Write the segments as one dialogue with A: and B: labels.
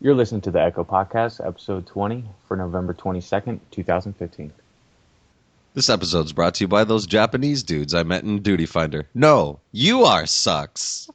A: You're listening to the Echo Podcast, episode 20 for November 22nd, 2015.
B: This episode's brought to you by those Japanese dudes I met in Duty Finder. No, you are sucks.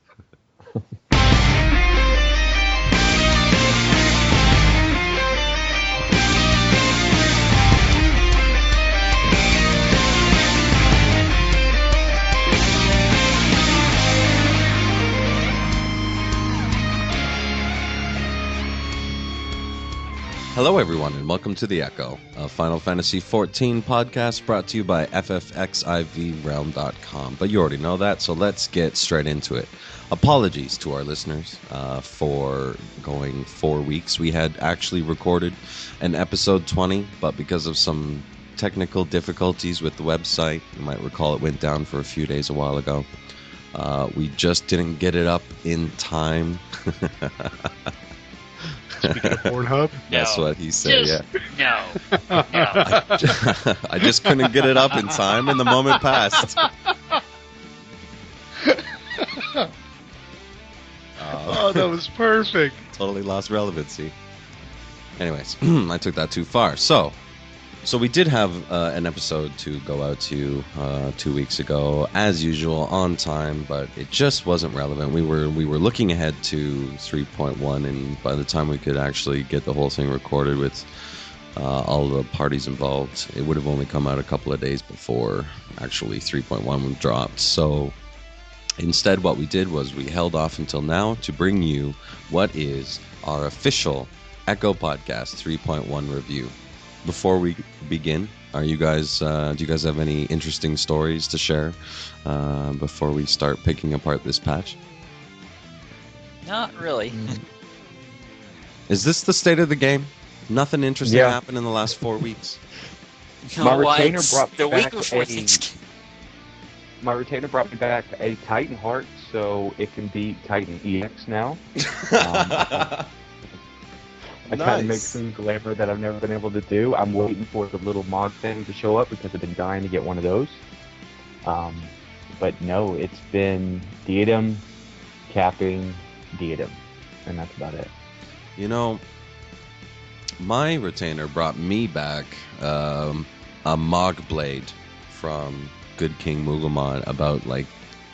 B: Hello, everyone, and welcome to The Echo, a Final Fantasy XIV podcast brought to you by ffxivrealm.com. But you already know that, so let's get straight into it. Apologies to our listeners for going 4 weeks. We had actually recorded an episode 20, but because of some technical difficulties with the website, you might recall it went down for a few days a while ago. We just didn't get it up in time.
C: Speaking of Pornhub?
B: That's what he said,
D: No.
B: I just couldn't get it up in time, and the moment passed.
C: Oh, that was perfect.
B: Totally lost relevancy. Anyways, I took that too far. So we did have an episode to go out to 2 weeks ago, as usual, on time, but it just wasn't relevant. We were looking ahead to 3.1, and by the time we could actually get the whole thing recorded with all the parties involved, it would have only come out a couple of days before actually 3.1 dropped. So instead, what we did was we held off until now to bring you what is our official Echo Podcast 3.1 review. Before we begin, do you guys have any interesting stories to share before we start picking apart this patch?
D: Not really.
B: Is this the state of the game? Nothing interesting happened in the last 4 weeks.
A: My retainer brought
D: the
A: back
D: week before Thanksgiving.
A: My retainer brought me back a Titan Heart, so it can beat Titan EX now. I try to make some glamour that I've never been able to do. I'm waiting for the little mod thing to show up because I've been dying to get one of those. But no, it's been Diadem, capping, Diadem, and that's about it.
B: You know, my retainer brought me back a Mog Blade from Good King Mugemon about, I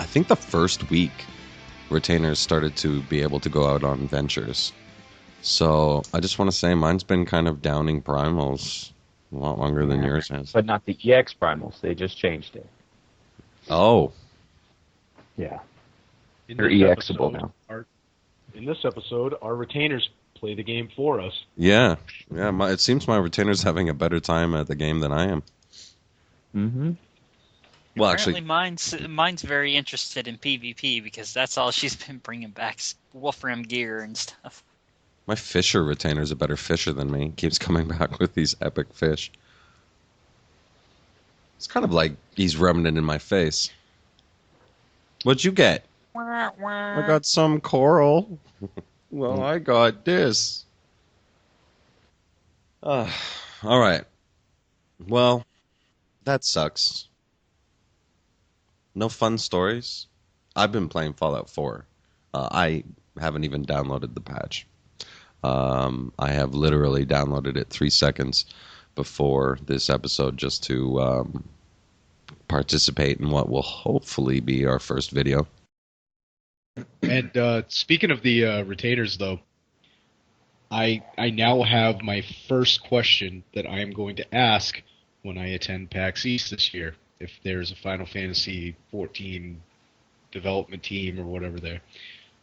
B: think the first week retainers started to be able to go out on ventures. So I just want to say mine's been kind of downing primals a lot longer than yours has.
A: But not the EX primals. They just changed it.
B: Oh.
A: Yeah. They're EXable now.
C: In this episode, our retainers play the game for us.
B: Yeah. It seems my retainer's having a better time at the game than I am.
A: Mm-hmm.
B: Well,
D: Apparently
B: actually,
D: mine's very interested in PvP because that's all she's been bringing back, Wolfram gear and stuff.
B: my Fisher retainer's a better fisher than me. He keeps coming back with these epic fish. It's kind of like he's rubbing it in my face. What'd you get? I got some coral. Well, I got this. All right. Well, that sucks. No fun stories? I've been playing Fallout 4. I haven't even downloaded the patch. I have literally downloaded it 3 seconds before this episode just to participate in what will hopefully be our first video.
C: And speaking of the retainers, though, I now have my first question that I am going to ask when I attend PAX East this year, if there's a Final Fantasy XIV development team or whatever there.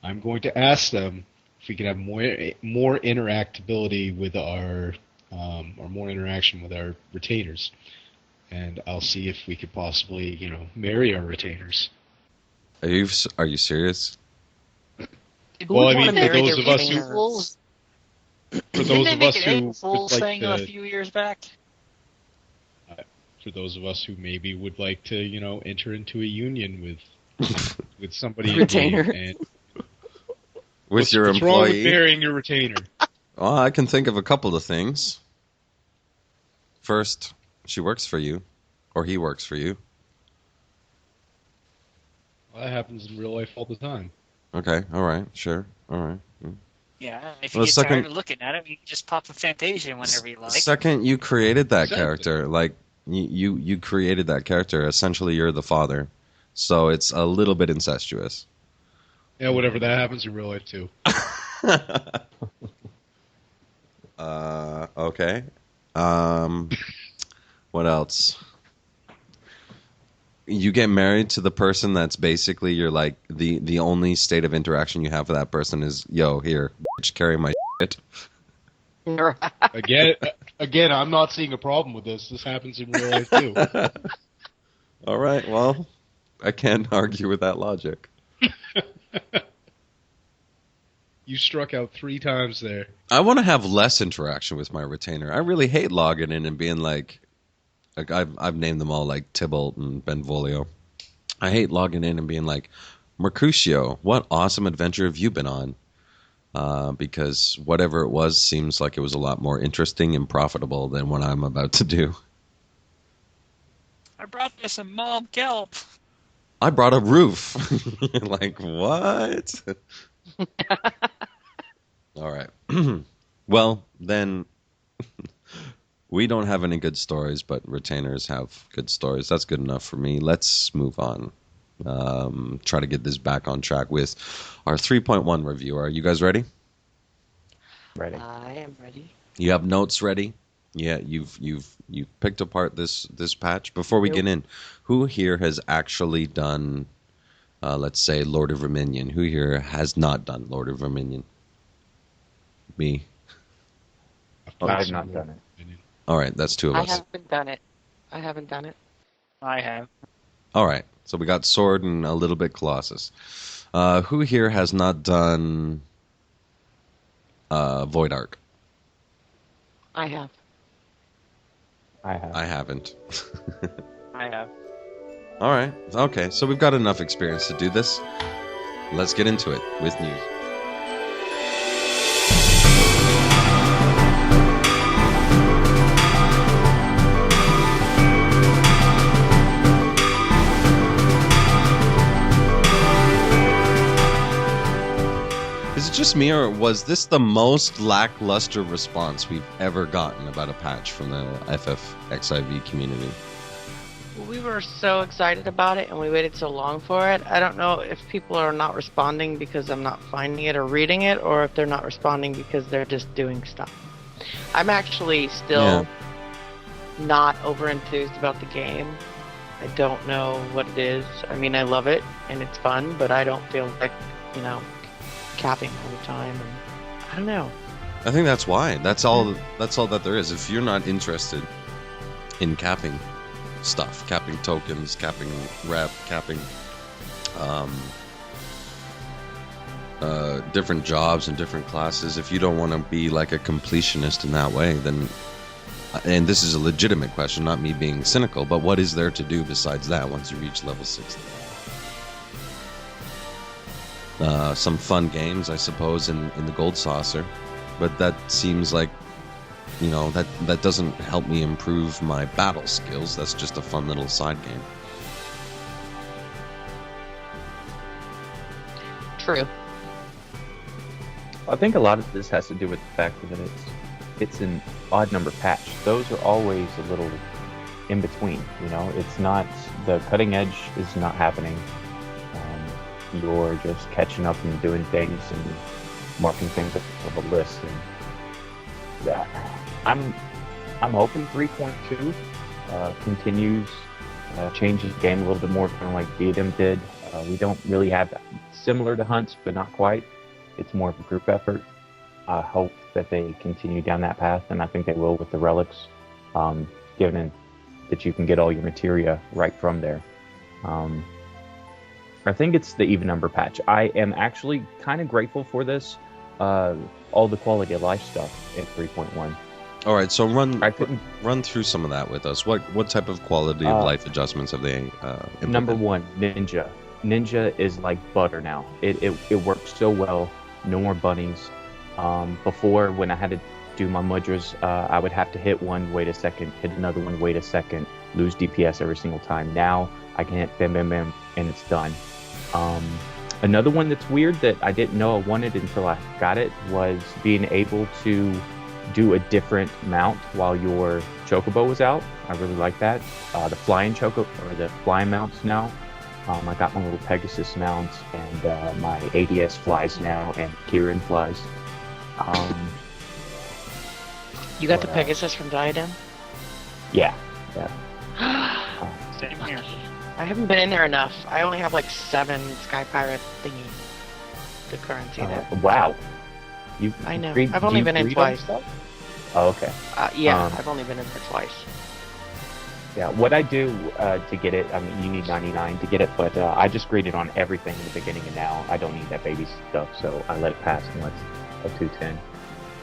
C: I'm going to ask them if we can have more interactability with our or more interaction with our retainers, and I'll see if we could possibly, marry our retainers.
B: Are you serious?
C: Well, I mean, for those of us who, for those of us who would like
D: thing a few years back.
C: For those of us who maybe would like to, enter into a union with somebody
D: Retainer.
C: and
B: With your
C: what's wrong with
B: employee?
C: marrying your retainer?
B: Well, I can think of a couple of things. First, she works for you, or he works for you.
C: Well, that happens in real life all the time.
B: Okay, all right, sure, all right.
D: Yeah, if
B: Well,
D: you get tired of looking at him, you can just pop a Fantasia whenever you like.
B: Second, you created that
C: Exactly.
B: character. Like you created that character. Essentially, you're the father, so it's a little bit incestuous.
C: Yeah, whatever that happens in real life too.
B: Okay. What else? You get married to the person that's basically you're like the only state of interaction you have with that person is, yo, here, bitch, carry my shit.
C: Again, I'm not seeing a problem with this. This happens in real life too.
B: All right, well, I can't argue with that logic.
C: You struck out 3 times there.
B: I want to have less interaction with my retainer. I really hate logging in and being like I've named them all like Tybalt and Benvolio. I hate logging in and being like, Mercutio, what awesome adventure have you been on? Because whatever it was seems like it was a lot more interesting and profitable than what I'm about to do.
D: I brought you some mom kelp.
B: I brought a roof. Like, what? All right. Well, then we don't have any good stories, but retainers have good stories. That's good enough for me. Let's move on. Try to get this back on track with our 3.1 review. Are you guys ready?
A: Ready.
E: I am ready.
B: You have notes ready? Yeah, you've picked apart this patch. Before we get in, who here has actually done, let's say, Lord of Verminion? Who here has not done Lord of Verminion? Me.
A: I've not done it.
B: All right, that's 2 of
E: I
B: us.
E: haven't done it. I haven't done it.
D: I have.
B: All right, so we got Sword and a little bit Colossus. Who here has not done Void Ark?
E: I have.
B: I haven't.
D: I have.
B: All right, okay, so we've got enough experience to do this. Let's get into it with news. Is it just me, or was this the most lackluster response we've ever gotten about a patch from the FFXIV community?
E: We were so excited about it and we waited so long for it. I don't know if people are not responding because I'm not finding it or reading it, or if they're not responding because they're just doing stuff. I'm actually still not over enthused about the game. I don't know what it is. I mean, I love it and it's fun, but I don't feel like, capping all the time, and I don't know.
B: I think that's why. That's all that there is. If you're not interested in capping stuff, capping tokens, capping rep, capping different jobs and different classes, if you don't want to be like a completionist in that way, then, and this is a legitimate question, not me being cynical, but what is there to do besides that once you reach level 60? Some fun games, I suppose, in the Gold Saucer, but that seems like, that doesn't help me improve my battle skills. That's just a fun little side game.
E: True.
A: I think a lot of this has to do with the fact that it's an odd number patch. Those are always a little in between. It's not, the cutting edge is not happening. You're just catching up and doing things and marking things up of a list. And yeah, I'm hoping 3.2 continues, changes the game a little bit more, kind of like Diadem did. We don't really have that. Similar to Hunts, but not quite. It's more of a group effort. I hope that they continue down that path, and I think they will with the relics, given that you can get all your materia right from there. I think it's the even number patch. I am actually kind of grateful for this. All the quality of life stuff in 3.1.
B: All right, so run through some of that with us. What type of quality of life adjustments have they implemented?
A: Number 1, Ninja. Ninja is like butter now. It works so well. No more bunnies. Before, when I had to do my mudras, I would have to hit one, wait a second, hit another one, wait a second, lose DPS every single time. Now I can hit bam, bam, bam, and it's done. Another one that's weird that I didn't know I wanted until I got it was being able to do a different mount while your chocobo was out. I really like that. The flying or the flying mounts now. I got my little Pegasus mount, and my ADS flies now, and Kieran flies.
E: You got the Pegasus from Diadem?
A: Yeah.
D: Same here.
E: I haven't been in there enough. I only have like 7 Sky Pirate thingy. The currency there.
A: Wow.
E: I know.
A: Breed-
E: I've
A: do
E: only
A: you
E: been in
A: breed on
E: twice.
A: stuff? Oh, okay.
E: Yeah,
A: Um,
E: I've only been in there twice.
A: Yeah, what I do to get it, I mean, you need 99 to get it, but I just graded on everything in the beginning, and now I don't need that baby stuff, so I let it pass unless a 210.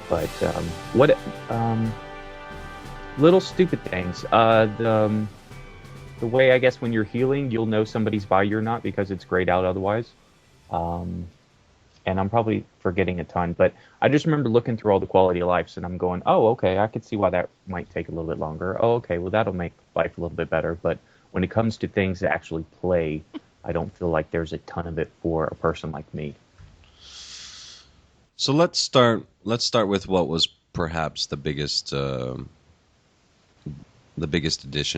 A: But little stupid things. The way, I guess, when you're healing, you'll know somebody's by you or not because it's grayed out otherwise. And I'm probably forgetting a ton, but I just remember looking through all the quality of lives, and I'm going, oh, okay, I could see why that might take a little bit longer. Oh, okay, well, that'll make life a little bit better. But when it comes to things that actually play, I don't feel like there's a ton of it for a person like me.
B: So let's start with what was perhaps the biggest addition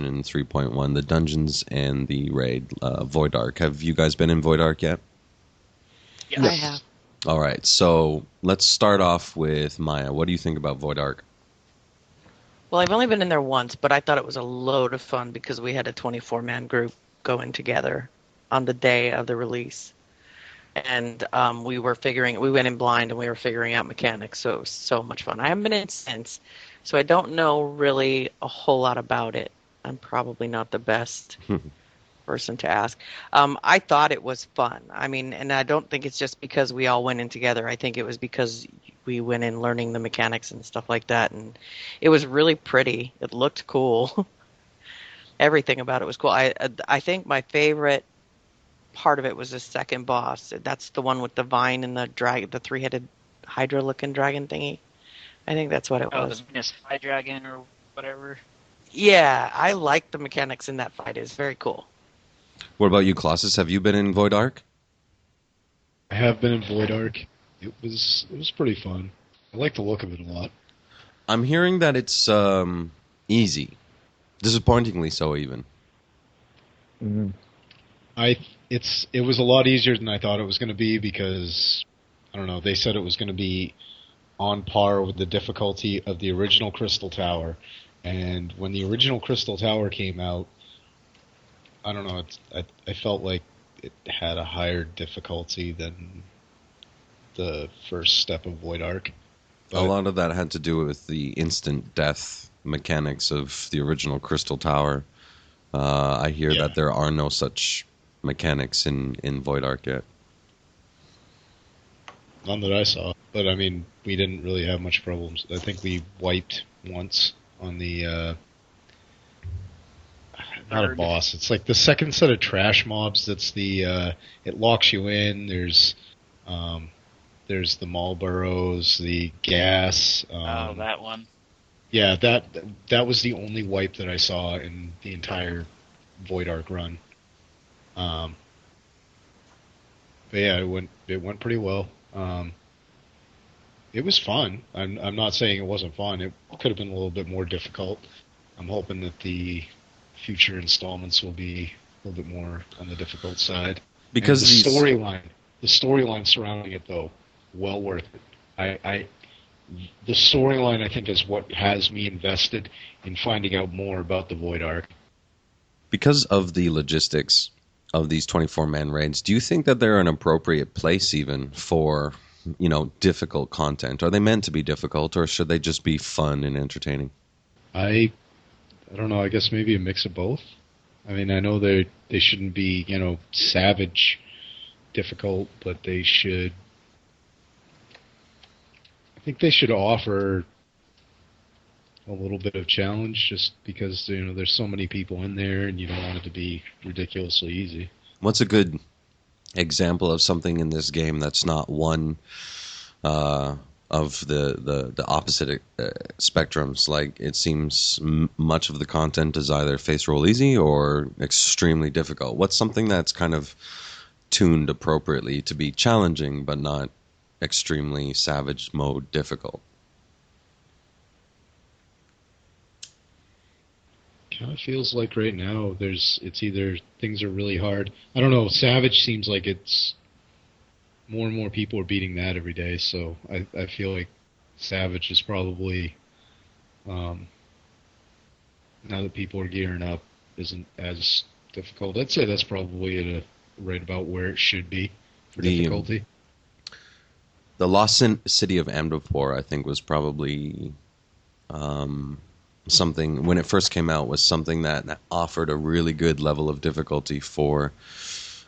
B: in 3.1, the dungeons and the raid, Void Ark. Have you guys been in Void Ark yet?
D: Yes.
E: I have.
B: All right, so let's start off with Majaa. What do you think about Void Ark?
E: Well, I've only been in there once, but I thought it was a load of fun because we had a 24-man group going together on the day of the release. And we went in blind and we were figuring out mechanics, so it was so much fun. I haven't been in since, so I don't know really a whole lot about it. I'm probably not the best person to ask. I thought it was fun. I mean, and I don't think it's just because we all went in together. I think it was because we went in learning the mechanics and stuff like that, and it was really pretty. It looked cool. Everything about it was cool. I think my favorite part of it was the second boss. That's the one with the vine and the three-headed Hydra-looking dragon thingy. I think that's what it was.
D: The Venus Fly Dragon or whatever.
E: Yeah, I like the mechanics in that fight. It's very cool.
B: What about you, Colossus? Have you been in Void Ark?
C: I have been in Void Ark. It was pretty fun. I like the look of it a lot.
B: I'm hearing that it's easy, disappointingly so even.
A: Mm-hmm.
C: It was a lot easier than I thought it was going to be because I don't know. They said it was going to be on par with the difficulty of the original Crystal Tower, and when the original Crystal Tower came out, I don't know. I felt like it had a higher difficulty than the first step of Void Ark.
B: A lot of that had to do with the instant death mechanics of the original Crystal Tower. I hear that there are no such mechanics in Void Ark yet.
C: None that I saw. But, I mean, we didn't really have much problems. I think we wiped once on the... not a boss. It's like the second set of trash mobs. That's the... it locks you in. There's the Marlboros, the gas.
D: That one.
C: Yeah, that was the only wipe that I saw in the entire Void Ark run. But yeah, it went pretty well. It was fun. I'm not saying it wasn't fun. It could have been a little bit more difficult. I'm hoping that the future installments will be a little bit more on the difficult side.
B: Because
C: the storyline surrounding it, though, well worth it. The storyline, I think, is what has me invested in finding out more about the Void Ark.
B: Because of the logistics of these 24-man raids, do you think that they're an appropriate place even for, difficult content? Are they meant to be difficult, or should they just be fun and entertaining?
C: I don't know. I guess maybe a mix of both. I mean, I know they shouldn't be, savage difficult, but they should... I think they should offer a little bit of challenge just because, there's so many people in there and you don't want it to be ridiculously easy.
B: What's a good example of something in this game that's not one of the opposite spectrums? Like, it seems much of the content is either face roll easy or extremely difficult. What's something that's kind of tuned appropriately to be challenging, but not extremely savage mode difficult.
C: Kind of feels like right now it's either things are really hard. I don't know. Savage seems like it's more and more people are beating that every day. So I feel like Savage is probably now that people are gearing up isn't as difficult. I'd say that's probably right about where it should be for difficulty.
B: The Lost City of Amdapor, I think, was probably something, when it first came out, was something that offered a really good level of difficulty for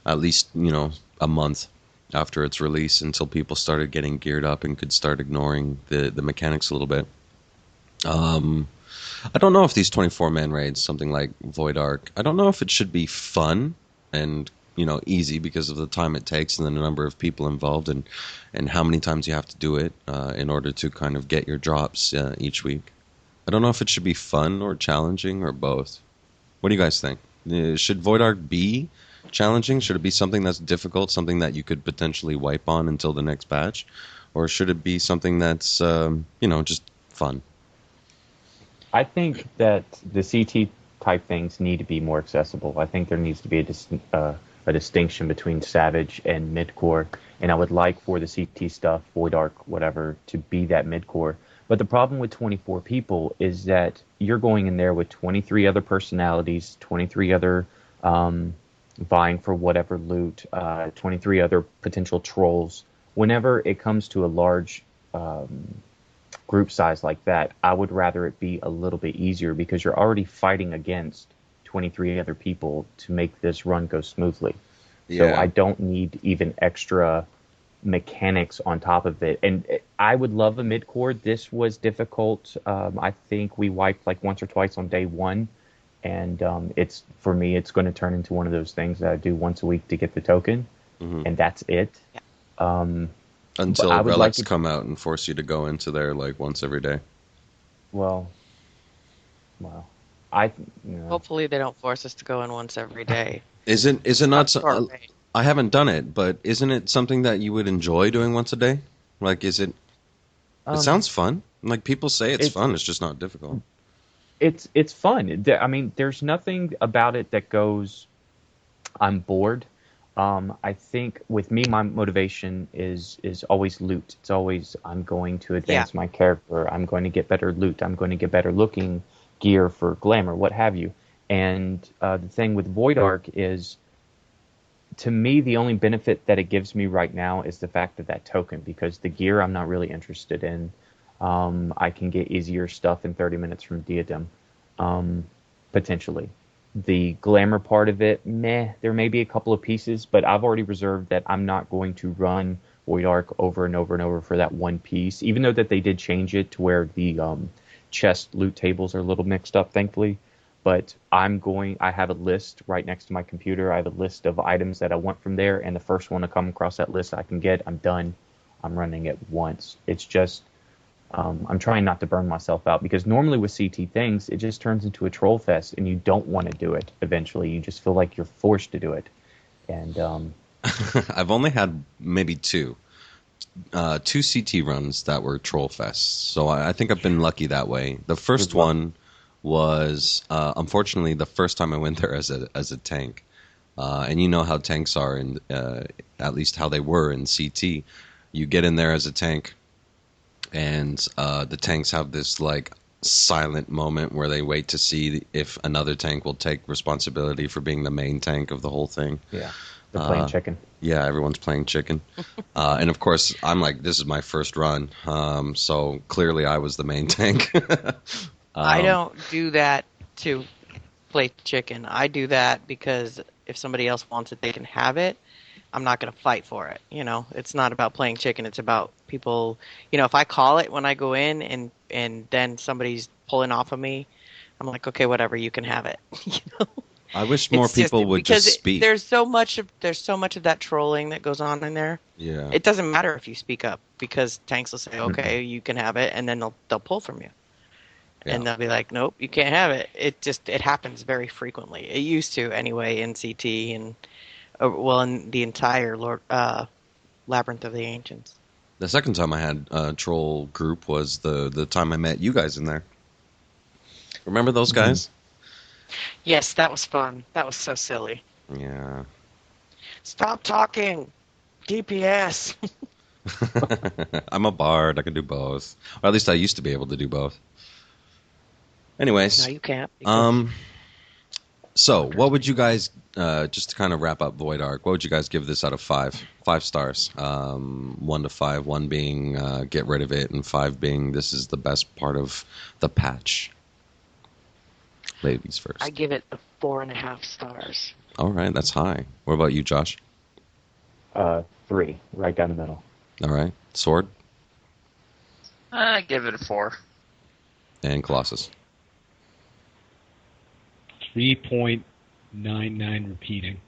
B: at least, a month after its release, until people started getting geared up and could start ignoring the mechanics a little bit. I don't know if these 24-man raids, something like Void Ark, I don't know if it should be fun and easy because of the time it takes and the number of people involved and how many times you have to do it in order to kind of get your drops each week. I don't know if it should be fun or challenging or both. What do you guys think? Should Void Ark be challenging? Should it be something that's difficult, something that you could potentially wipe on until the next patch? Or should it be something that's, just fun?
A: I think that the CT type things need to be more accessible. I think there needs to be a distinction between Savage and Midcore, and I would like for the CT stuff, Void Ark, whatever, to be that Midcore. But the problem with 24 people is that you're going in there with 23 other personalities, 23 other vying for whatever loot, 23 other potential trolls. Whenever it comes to a large group size like that, I would rather it be a little bit easier because you're already fighting against 23 other people to make this run go smoothly.
B: Yeah.
A: So I don't need even extra mechanics on top of it. And I would love a mid-core. This was difficult. I think we wiped like once or twice on day one. And it's, for me, it's going to turn into one of those things that I do once a week to get the token.
B: Mm-hmm.
A: And that's it.
B: Until relics come out and force you to go into there like once every day.
A: Well,
E: Hopefully they don't force us to go in once every day.
B: Is it not? I haven't done it, but isn't it something that you would enjoy doing once a day? Like, is it? It sounds fun. Like people say it's fun. It's just not difficult.
A: It's fun. I mean, there's nothing about it that goes, I'm bored. I think with me, my motivation is always loot. It's always, I'm going to advance my character. I'm going to get better loot. I'm going to get better looking gear for glamour, what have you. And the thing with Void Ark is, to me, the only benefit that it gives me right now is the fact that token, because the gear I'm not really interested in. I can get easier stuff in 30 minutes from Diadem, potentially. The glamour part of it, there may be a couple of pieces, but I've already reserved that I'm not going to run Void Ark over and over and over for that one piece, even though that they did change it to where the chest loot tables are a little mixed up, thankfully. But I have a list right next to my computer. I have a list of items that I want from there, and the first one to come across that list I can get, I'm done. I'm running it once. It's just, I'm trying not to burn myself out, because normally with CT things, it just turns into a troll fest, and you don't want to do it eventually. You just feel like you're forced to do it. And
B: I've only had maybe two CT runs that were troll fests, so I think I've been lucky that way. The first one was unfortunately the first time I went there as a tank, and you know how tanks are, in at least how they were in CT. You get in there as a tank, and the tanks have this like silent moment where they wait to see if another tank will take responsibility for being the main tank of the whole thing.
A: Yeah, they're playing chicken.
B: Yeah, everyone's playing chicken. And of course, I'm like, this is my first run, so clearly I was the main tank.
E: I don't do that to play chicken. I do that because if somebody else wants it, they can have it. I'm not going to fight for it. It's not about playing chicken. It's about people. If I call it when I go in and then somebody's pulling off of me, I'm like, okay, whatever, you can have it.
B: I wish more people would just speak.
E: There's so much of that trolling that goes on in there.
B: Yeah.
E: It doesn't matter if you speak up, because tanks will say, okay, you can have it, and then they'll pull from you. Yeah. And they'll be like, nope, you can't have it. It happens very frequently. It used to anyway in CT, and Well, in the entire Labyrinth of the Ancients.
B: The second time I had a troll group was the time I met you guys in there. Remember those guys?
E: Yes, that was fun. That was so silly.
B: Yeah.
E: Stop talking! DPS!
B: I'm a bard. I can do both. Or at least I used to be able to do both. Anyways.
E: No, you can't. Because
B: So, what would you guys, just to kind of wrap up Void Arc, what would you guys give this out of 5? 5 stars. 1 to 5. 1 being get rid of it, and 5 being this is the best part of the patch. Ladies first.
E: I give it 4.5 stars.
B: All right, that's high. What about you, Josh?
A: 3, right down the middle.
B: All right. Sword
D: I give it a 4.
B: and Colossus.
C: 3.99 repeating.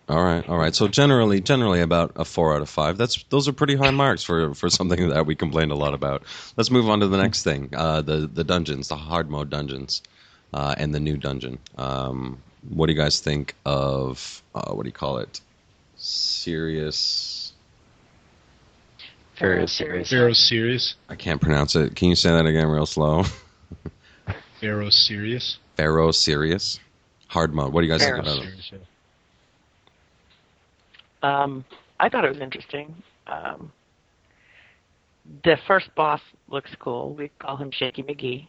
B: All right. So generally about a 4 out of 5. Those are pretty high marks for something that we complained a lot about. Let's move on to the next thing. The dungeons, the hard mode dungeons, and the new dungeon. What do you guys think of what do you call it?
E: Pharaoh's
C: Serious.
B: I can't pronounce it. Can you say that again real slow?
C: Pharaoh's Serious.
B: Pharaoh Serious. Hard mode. What do you guys think
E: Pharaoh
B: about it?
C: Serious, yeah.
E: I thought it was interesting. The first boss looks cool. We call him Shaky McGee.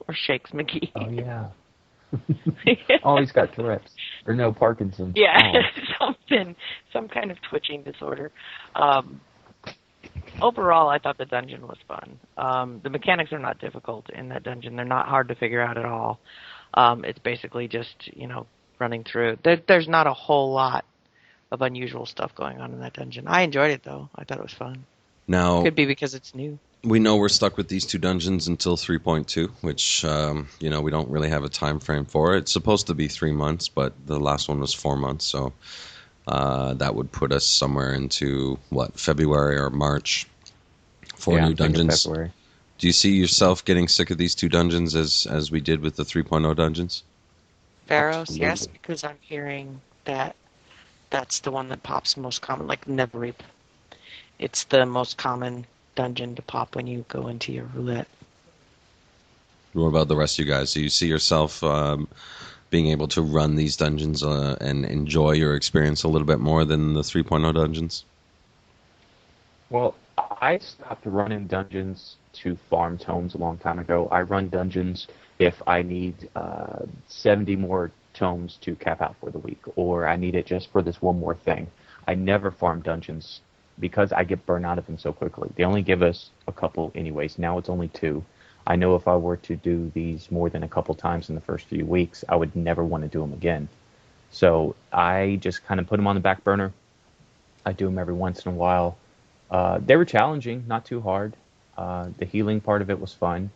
E: Or Shakes McGee.
A: Oh yeah. Oh, he's got Tourette's or no Parkinson's.
E: Yeah,
A: Oh.
E: some kind of twitching disorder. Overall, I thought the dungeon was fun. The mechanics are not difficult in that dungeon. They're not hard to figure out at all. It's basically just, running through. There's not a whole lot of unusual stuff going on in that dungeon. I enjoyed it, though. I thought it was fun.
B: Now,
E: Could be because it's new.
B: we know we're stuck with these 2 dungeons until 3.2, which, we don't really have a time frame for. It's supposed to be 3 months, but the last one was 4 months, so that would put us somewhere into, February or March for new dungeons.
A: February.
B: Do you see yourself getting sick of these 2 dungeons as we did with the 3.0 dungeons?
E: Pharaoh's, yes,
A: Absolutely.
E: because I'm hearing that that's the one that pops most common, like Never Reap. It's the most common dungeon to pop when you go into your roulette.
B: What about the rest of you guys? Do you see yourself being able to run these dungeons and enjoy your experience a little bit more than the 3.0 dungeons?
A: Well, I stopped running dungeons to farm tomes a long time ago. I run dungeons if I need 70 more tomes to cap out for the week, or I need it just for this one more thing. I never farm dungeons because I get burned out of them so quickly. They only give us a couple anyways. Now it's only 2. I know if I were to do these more than a couple times in the first few weeks, I would never want to do them again. So I just kind of put them on the back burner. I do them every once in a while. They were challenging, not too hard. The healing part of it was fun.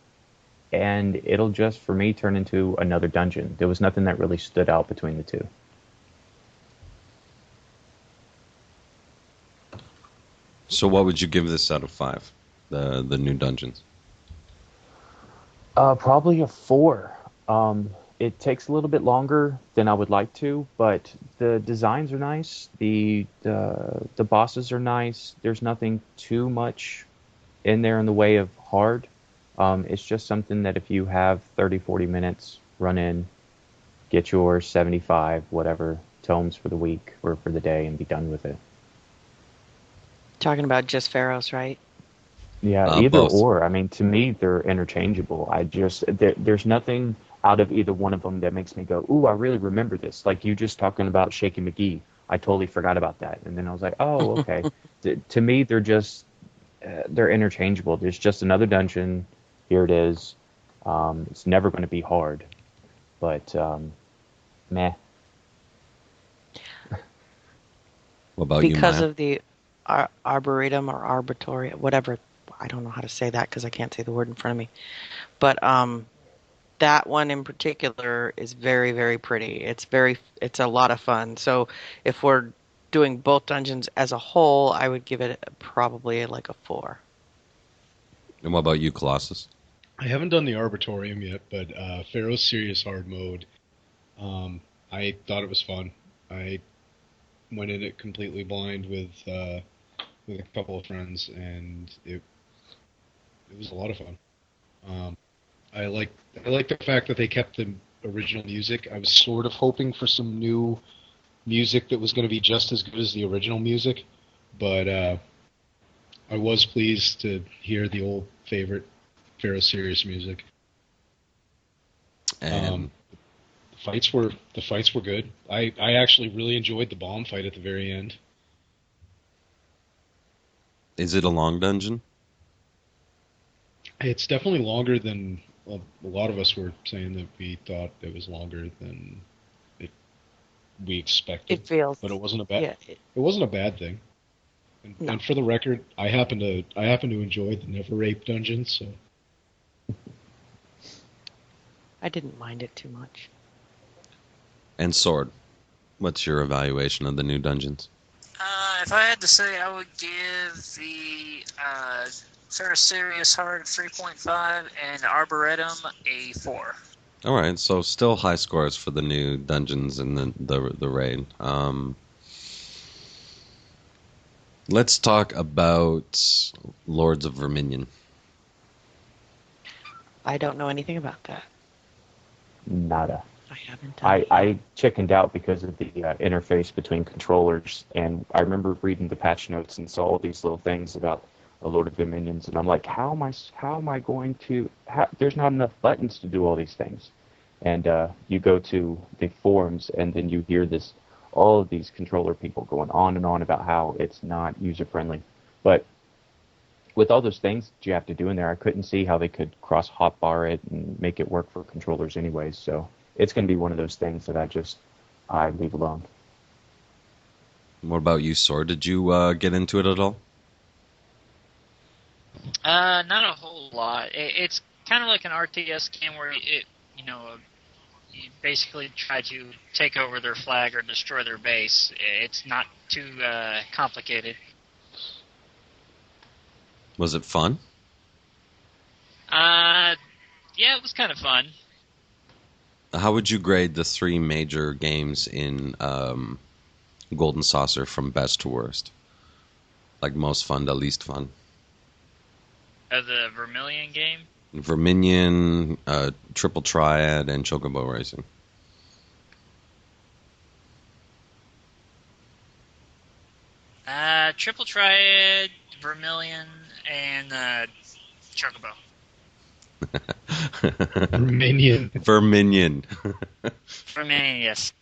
A: And it'll just, for me, turn into another dungeon. There was nothing that really stood out between the 2.
B: So what would you give this out of 5, the new dungeons?
A: Probably a 4. It takes a little bit longer than I would like to, but the designs are nice. The bosses are nice. There's nothing too much in there in the way of hard. It's just something that if you have 30, 40 minutes, run in, get your 75, whatever, tomes for the week or for the day and be done with it.
E: Talking about just Pharaoh's, right?
A: Yeah, either
B: Both.
A: or. I mean, to me, they're interchangeable. There's nothing out of either one of them that makes me go, ooh, I really remember this. Like you just talking about Shaky McGee. I totally forgot about that. And then I was like, oh, okay. To me, they're just, they're interchangeable. There's just another dungeon. Here it is. It's never going to be hard. But, meh.
B: What about you,
E: Because
B: Maya?
E: of the arboretum or arbitorium, whatever. I don't know how to say that because I can't say the word in front of me. But that one in particular is very, very pretty. It's a lot of fun. So if we're doing both dungeons as a whole, I would give it probably like a 4.
B: And what about you, Colossus?
C: I haven't done the Arbitorium yet, but Pharaoh's Serious Hard Mode, I thought it was fun. I went in it completely blind with a couple of friends, and it was a lot of fun. I like the fact that they kept the original music. I was sort of hoping for some new music that was going to be just as good as the original music, but I was pleased to hear the old favorite Pharaoh Sirius music.
B: And
C: The fights were good. I actually really enjoyed the bomb fight at the very end.
B: is it a long dungeon?
C: It's definitely longer than a lot of us were saying that we thought it was longer than we expected.
E: It feels.
C: But it wasn't a bad.
E: Yeah.
C: It wasn't a bad thing.
E: No.
C: And for the record, I happen to enjoy the Never Rape dungeon. So
E: I didn't mind it too much.
B: And Sword, what's your evaluation of the new dungeons?
D: If I had to say, I would give the Pharaoh Sirius Hard 3.5 and Arboretum a 4.
B: All right, so still high scores for the new dungeons and the raid. Let's talk about Lords of Verminion.
E: I don't know anything about that.
A: Nada.
E: I haven't done it.
A: I chickened out because of the interface between controllers, and I remember reading the patch notes and saw all these little things about the Lord of Dominions, and I'm like, how am I going to? There's not enough buttons to do all these things, and you go to the forums, and then you hear all of these controller people going on and on about how it's not user friendly, but with all those things that you have to do in there, I couldn't see how they could cross hotbar it and make it work for controllers anyways. So it's going to be one of those things that I leave alone.
B: What about you, Sword? Did you get into it at all?
D: Not a whole lot. It's kind of like an RTS game where you basically try to take over their flag or destroy their base. It's not too complicated.
B: Was it fun?
D: Yeah, it was kind of fun.
B: How would you grade the 3 major games in Golden Saucer from best to worst? Like most fun to least fun?
D: The Vermilion game?
B: Verminion, Triple Triad, and Chocobo Racing.
D: Triple Triad, Vermilion, and Chocobo.
C: Verminion.
B: Verminion.
D: Vermilion, yes.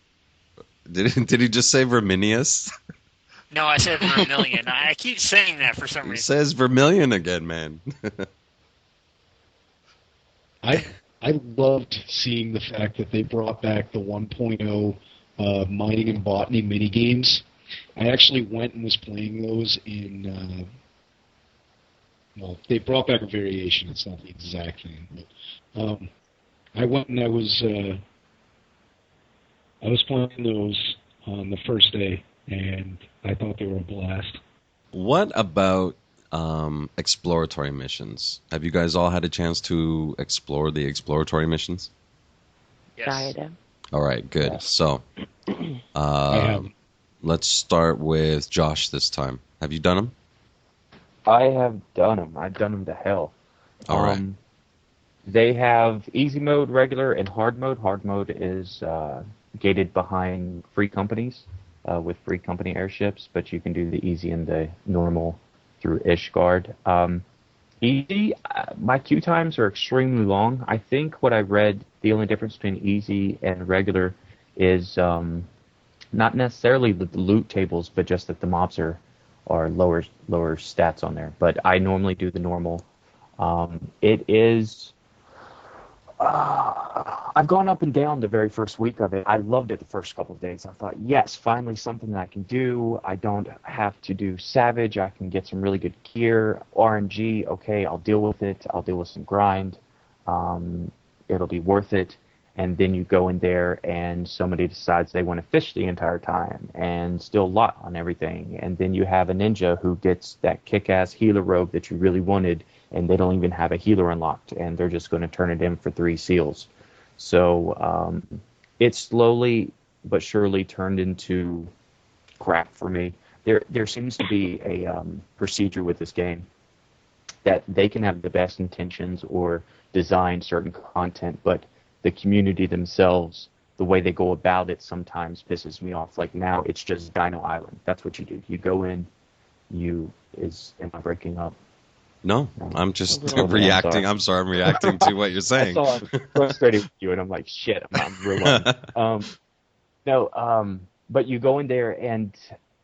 B: Did he just say Verminius?
D: No, I said Vermilion. I keep saying that for some
B: He
D: reason.
B: says Vermilion again, man.
C: I loved seeing the fact that they brought back the 1.0 mining and botany mini games. I actually went and was playing those in. Well, they brought back a variation. It's not the exact thing, but I went and I was playing those on the first day, and I thought they were a blast.
B: What about exploratory missions? Have you guys all had a chance to explore the exploratory missions?
D: Yes.
E: Diadem.
B: All right, good.
A: Yes.
B: So,
C: I haven't.
B: let's start with Josh this time. Have you done them?
A: I have done them. I've done them to hell.
B: All right.
A: They have easy mode, regular, and hard mode. Hard mode is gated behind free companies with free company airships, but you can do the easy and the normal through Ishgard. Easy, my queue times are extremely long. I think what I read, the only difference between easy and regular is not necessarily the loot tables, but just that the mobs are lower stats on there. But I normally do the normal. It is. I've gone up and down the very first week of it. I loved it the first couple of days. I thought, yes, finally something that I can do. I don't have to do Savage. I can get some really good gear. RNG, okay, I'll deal with it. I'll deal with some grind. It'll be worth it. And then you go in there and somebody decides they want to fish the entire time and still lot on everything. And then you have a ninja who gets that kick-ass healer robe that you really wanted, and they don't even have a healer unlocked, and they're just going to turn it in for 3 seals. So it's slowly but surely turned into crap for me. There seems to be a procedure with this game that they can have the best intentions or design certain content, but the community themselves, the way they go about it sometimes pisses me off. Like now, it's just Dino Island. That's what you do. You go in, am I breaking up?
B: No, I'm just
E: little bit.
B: reacting. I'm sorry, I'm reacting to what you're saying.
A: I saw I'm frustrated with you, and I'm like, shit, I'm real No, but you go in there, and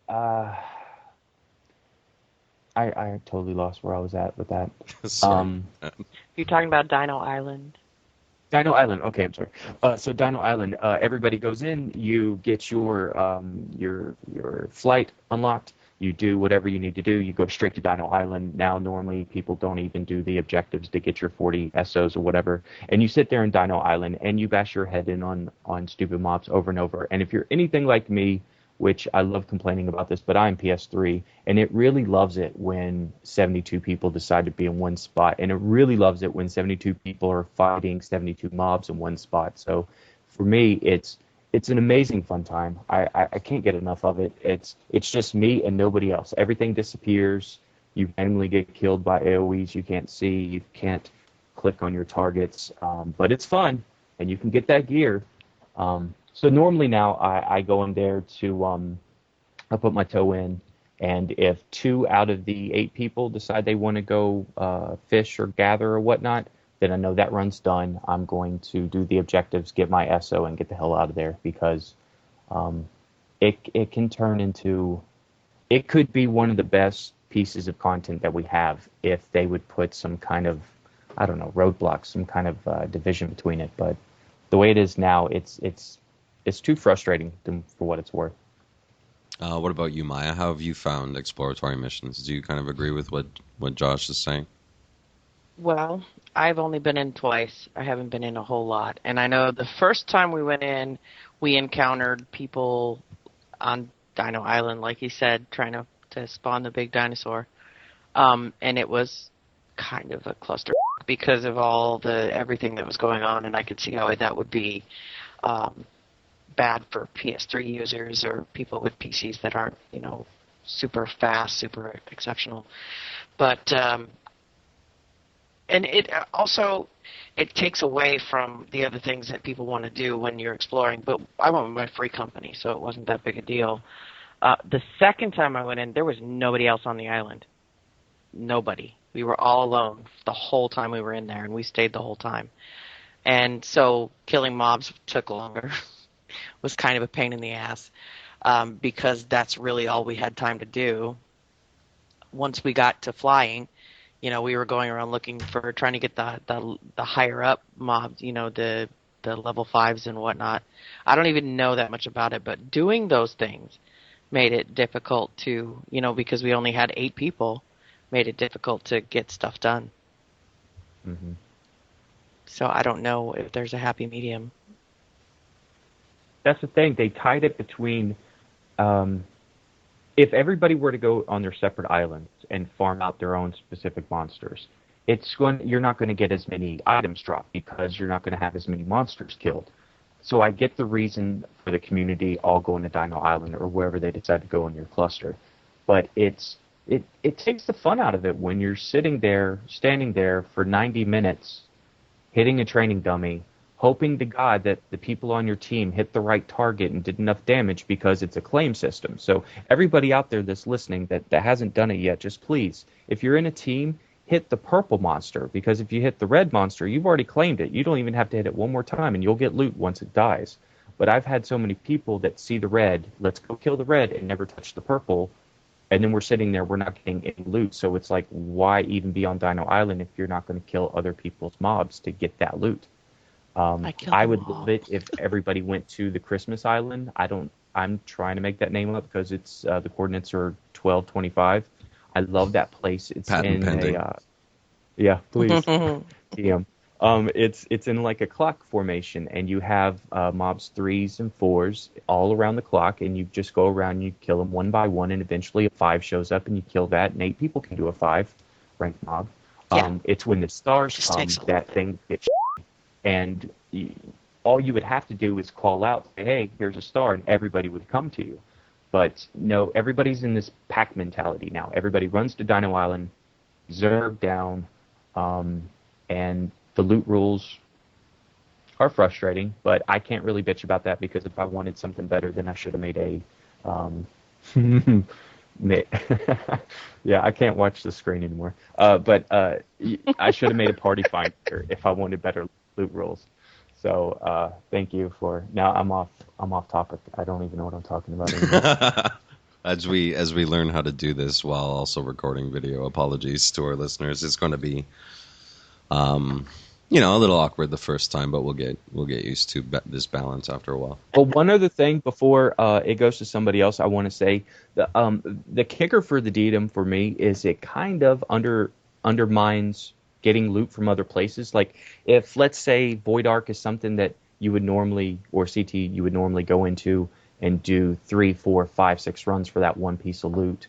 A: I totally lost where I was at with that.
B: Sorry.
E: You're talking about Dino Island.
A: Dino Island. Okay, I'm sorry. So Dino Island. Everybody goes in. You get your flight unlocked. You do whatever you need to do. You go straight to Dino Island. Now, normally people don't even do the objectives to get your 40 SOs or whatever. And you sit there in Dino Island and you bash your head in on stupid mobs over and over. And if you're anything like me, which I love complaining about this, but I'm PS3, and it really loves it when 72 people decide to be in one spot, and it really loves it when 72 people are fighting 72 mobs in one spot. So for me, it's an amazing fun time. I can't get enough of it. It's just me and nobody else. Everything disappears. You randomly get killed by AoEs you can't see. You can't click on your targets, but it's fun, and you can get that gear. So normally now I go in there to I put my toe in, and if 2 out of the 8 people decide they want to go fish or gather or whatnot, then I know that run's done. I'm going to do the objectives, get my SO, and get the hell out of there, because it can turn into, it could be one of the best pieces of content that we have if they would put some kind of, I don't know, roadblocks, some kind of division between it. But the way it is now, it's too frustrating for what it's worth.
B: What about you, Maya? How have you found exploratory missions? Do you kind of agree with what Josh is saying?
E: Well, I've only been in twice. I haven't been in a whole lot. And I know the first time we went in, we encountered people on Dino Island, like he said, trying to spawn the big dinosaur. And it was kind of a cluster because of everything that was going on, and I could see how that would be bad for PS3 users or people with PCs that aren't, super fast, super exceptional. But and it also, it takes away from the other things that people want to do when you're exploring. But I went with my free company, so it wasn't that big a deal. The second time I went in, there was nobody else on the island. Nobody. We were all alone the whole time we were in there, and we stayed the whole time. And so killing mobs took longer. Was kind of a pain in the ass, because that's really all we had time to do. Once we got to flying, we were going around trying to get the higher up mobs, the level 5s and whatnot. I don't even know that much about it, but doing those things made it difficult to, because we only had 8 people, made it difficult to get stuff done.
A: Mm-hmm.
E: So I don't know if there's a happy medium.
A: That's the thing. They tied it between, if everybody were to go on their separate islands and farm out their own specific monsters, you're not going to get as many items dropped because you're not going to have as many monsters killed. So I get the reason for the community all going to Dino Island or wherever they decide to go in your cluster, but it takes the fun out of it when you're standing there for 90 minutes, hitting a training dummy, hoping to God that the people on your team hit the right target and did enough damage, because it's a claim system. So everybody out there that's listening that hasn't done it yet, just please, if you're in a team, hit the purple monster, because if you hit the red monster, you've already claimed it. You don't even have to hit it one more time, and you'll get loot once it dies. But I've had so many people that see the red, let's go kill the red, and never touch the purple, and then we're sitting there, we're not getting any loot. So it's like, why even be on Dino Island if you're not going to kill other people's mobs to get that loot? I would love it if everybody went to the Christmas Island. I'm trying to make that name up because it's the coordinates are 1225. I love that place. It's
B: Patent pending.
A: Yeah, please. DM. It's in like a clock formation, and you have mobs 3s and 4s all around the clock, and you just go around and you kill them one by one, and eventually a 5 shows up, and you kill that, and 8 people can do a 5 ranked mob.
E: Yeah.
A: It's when the stars come that thing gets. And all you would have to do is call out, say, hey, here's a star, and everybody would come to you. But no, everybody's in this pack mentality now. Everybody runs to Dino Island, zerg down, and the loot rules are frustrating, but I can't really bitch about that because if I wanted something better, then I should have made a. Yeah, I can't watch the screen anymore. But I should have made a party finder if I wanted better loot rules. So thank you for. Now I'm off topic. I don't even know what I'm talking about anymore.
B: As we learn how to do this while also recording video, apologies to our listeners. It's going to be, a little awkward the first time, but we'll get used to this balance after a while.
A: Well, one other thing before it goes to somebody else, I want to say the kicker for the datum for me is it kind of undermines getting loot from other places. Like if let's say Void Ark is something that you would normally, or CT you would normally go into and do 3, 4, 5, 6 runs for that one piece of loot.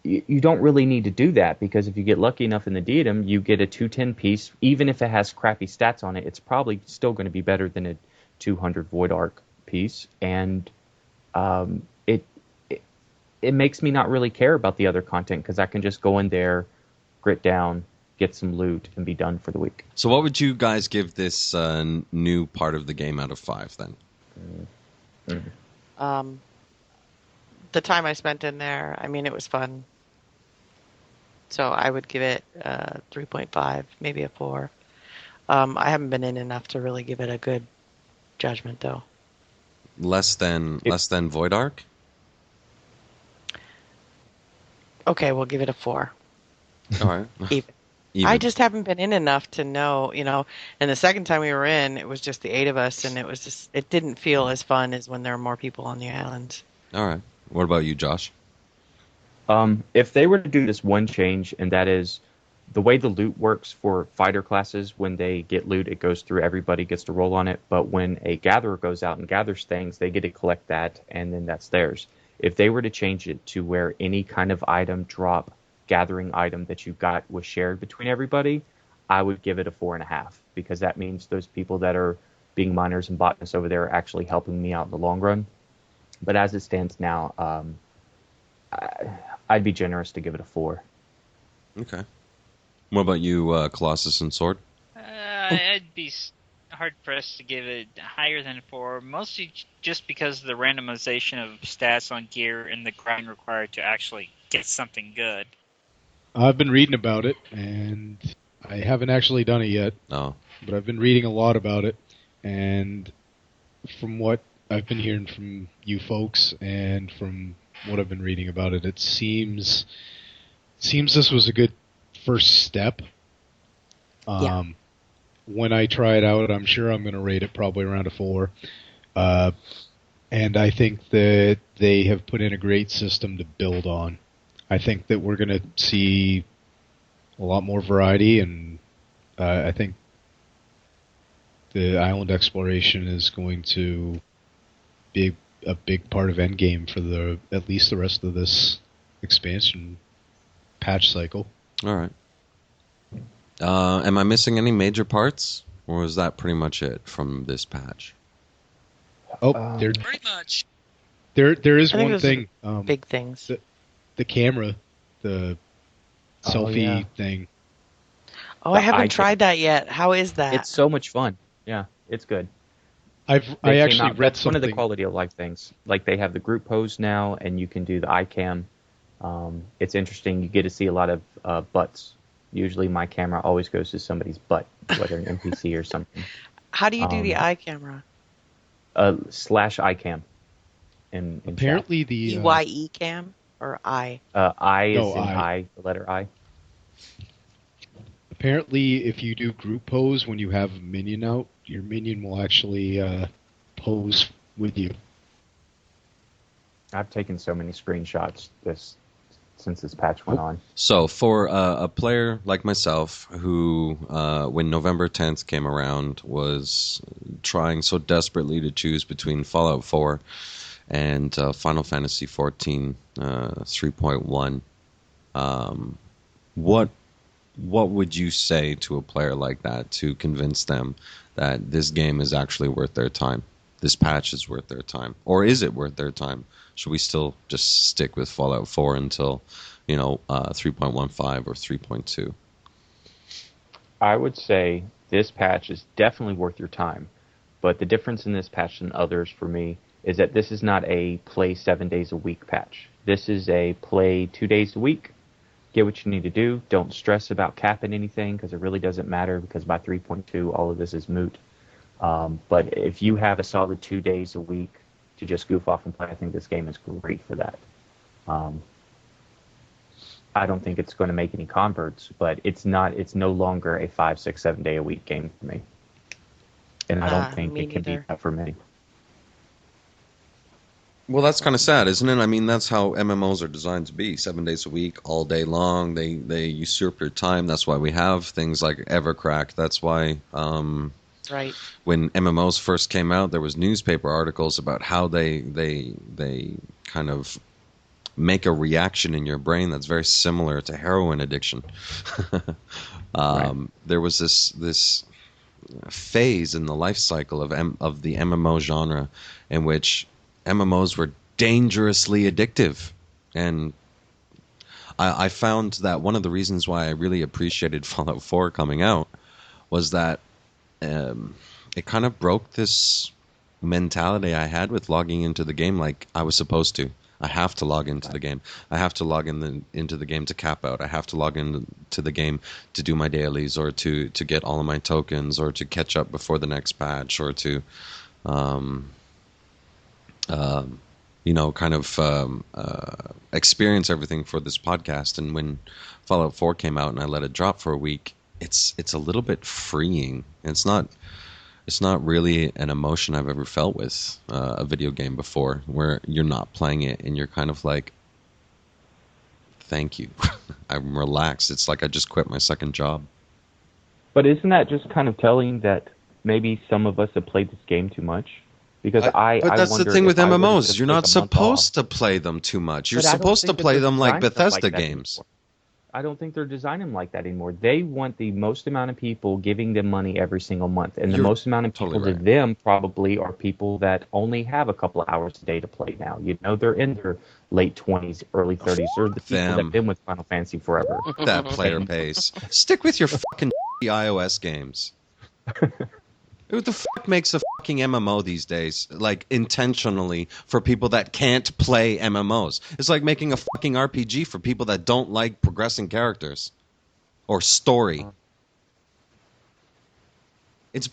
A: You don't really need to do that because if you get lucky enough in the datum, you get a 210 piece. Even if it has crappy stats on it, it's probably still going to be better than a 200 Void Ark piece. And it makes me not really care about the other content because I can just go in there, grit down, get some loot, and be done for the week.
B: So what would you guys give this new part of the game out of 5 then?
E: The time I spent in there, I mean, it was fun. So I would give it 3.5, maybe a 4. I haven't been in enough to really give it a good judgment, though.
B: Less than Void Ark?
E: Okay, we'll give it a 4.
B: All right.
E: Even. I just haven't been in enough to know, and the second time we were in, it was just the 8 of us, and it didn't feel as fun as when there were more people on the island.
B: All right. What about you, Josh?
A: If they were to do this one change, and that is the way the loot works for fighter classes, when they get loot, it goes through, everybody gets to roll on it, but when a gatherer goes out and gathers things, they get to collect that, and then that's theirs. If they were to change it to where any kind of item drop, gathering item that you got was shared between everybody, I would give it a 4.5, because that means those people that are being miners and botanists over there are actually helping me out in the long run. But as it stands now, I'd be generous to give it a 4.
B: Okay. What about you, Colossus and Sword?
D: I'd be hard-pressed to give it higher than a 4, mostly just because of the randomization of stats on gear and the grind required to actually get something good.
C: I've been reading about it, and I haven't actually done it yet.
B: No.
C: But I've been reading a lot about it, and from what I've been hearing from you folks and from what I've been reading about it, it seems this was a good first step.
E: Yeah.
C: When I try it out, I'm sure I'm going to rate it probably around a 4. And I think that they have put in a great system to build on. I think that we're going to see a lot more variety, and I think the island exploration is going to be a big part of Endgame for at least the rest of this expansion patch cycle.
B: All right. Am I missing any major parts, or is that pretty much it from this patch?
C: Oh,
D: Pretty much.
C: There is one thing.
E: Big things.
C: The camera, the selfie thing.
E: Oh, I haven't tried that yet. How is that?
A: It's so much fun. Yeah, it's good.
C: I actually read
A: That's
C: something.
A: one of the quality of life things. Like they have the group pose now, and you can do the iCam. It's interesting. You get to see a lot of butts. Usually, my camera always goes to somebody's butt, whether an NPC or something.
E: How do you do the eye camera?
A: / iCam. In
C: Apparently, the
E: EYE cam or I.
A: I is
C: No,
A: in
C: I.
A: I, the letter I.
C: Apparently, if you do group pose when you have a minion out, your minion will actually pose with you.
A: I've taken so many screenshots since this patch went on.
B: So for a player like myself who, when November 10th came around, was trying so desperately to choose between Fallout 4 and Final Fantasy 14 3.1, what would you say to a player like that to convince them that this game is actually worth their time? this patch is worth their time, or is it worth their time? Should we still just stick with Fallout 4 until 3.15 or 3.2?
A: I would say this patch is definitely worth your time, but the difference in this patch than others for me is that this is not a play 7 days a week patch. This is a play 2 days a week, get what you need to do, don't stress about capping anything because it really doesn't matter, because by 3.2 all of this is moot. But if you have a solid 2 days a week to just goof off and play, I think this game is great for that. I don't think it's going to make any converts, but it's no longer a 5, 6, 7 day a week game for me. And I don't think it can be that for many.
B: Well, that's kind of sad, isn't it? I mean, that's how MMOs are designed to be. 7 days a week, all day long. They usurp your time. That's why we have things like Evercrack. That's why
E: right.
B: When MMOs first came out, there was newspaper articles about how they kind of make a reaction in your brain that's very similar to heroin addiction.
A: Right.
B: There was this phase in the life cycle of the MMO genre in which MMOs were dangerously addictive. And I found that one of the reasons why I really appreciated Fallout 4 coming out was that it kind of broke this mentality I had with logging into the game like I was supposed to. I have to log into the game. I have to log into the game to cap out. I have to log into the game to do my dailies, or to get all of my tokens, or to catch up before the next patch, or to experience everything for this podcast. And when Fallout 4 came out and I let it drop for a week, it's a little bit freeing. It's not really an emotion I've ever felt with a video game before, where you're not playing it and you're kind of like, thank you. I'm relaxed. It's like I just quit my second job.
A: But isn't that just kind of telling that maybe some of us have played this game too much? Because
B: But that's the thing with MMOs. You're not supposed to play them too much. You're supposed to play them like Bethesda games.
A: I don't think they're designing them like that anymore. They want the most amount of people giving them money every single month. And the most amount of people to them probably are people that only have a couple of hours a day to play now. You know, they're in their late 20s, early 30s. They're the people that have been with Final Fantasy forever.
B: That player base. Stick with your fucking iOS games. Who the fuck makes a fucking MMO these days? Like, intentionally for people that can't play MMOs. It's like making a fucking RPG for people that don't like progressing characters. Or story. It's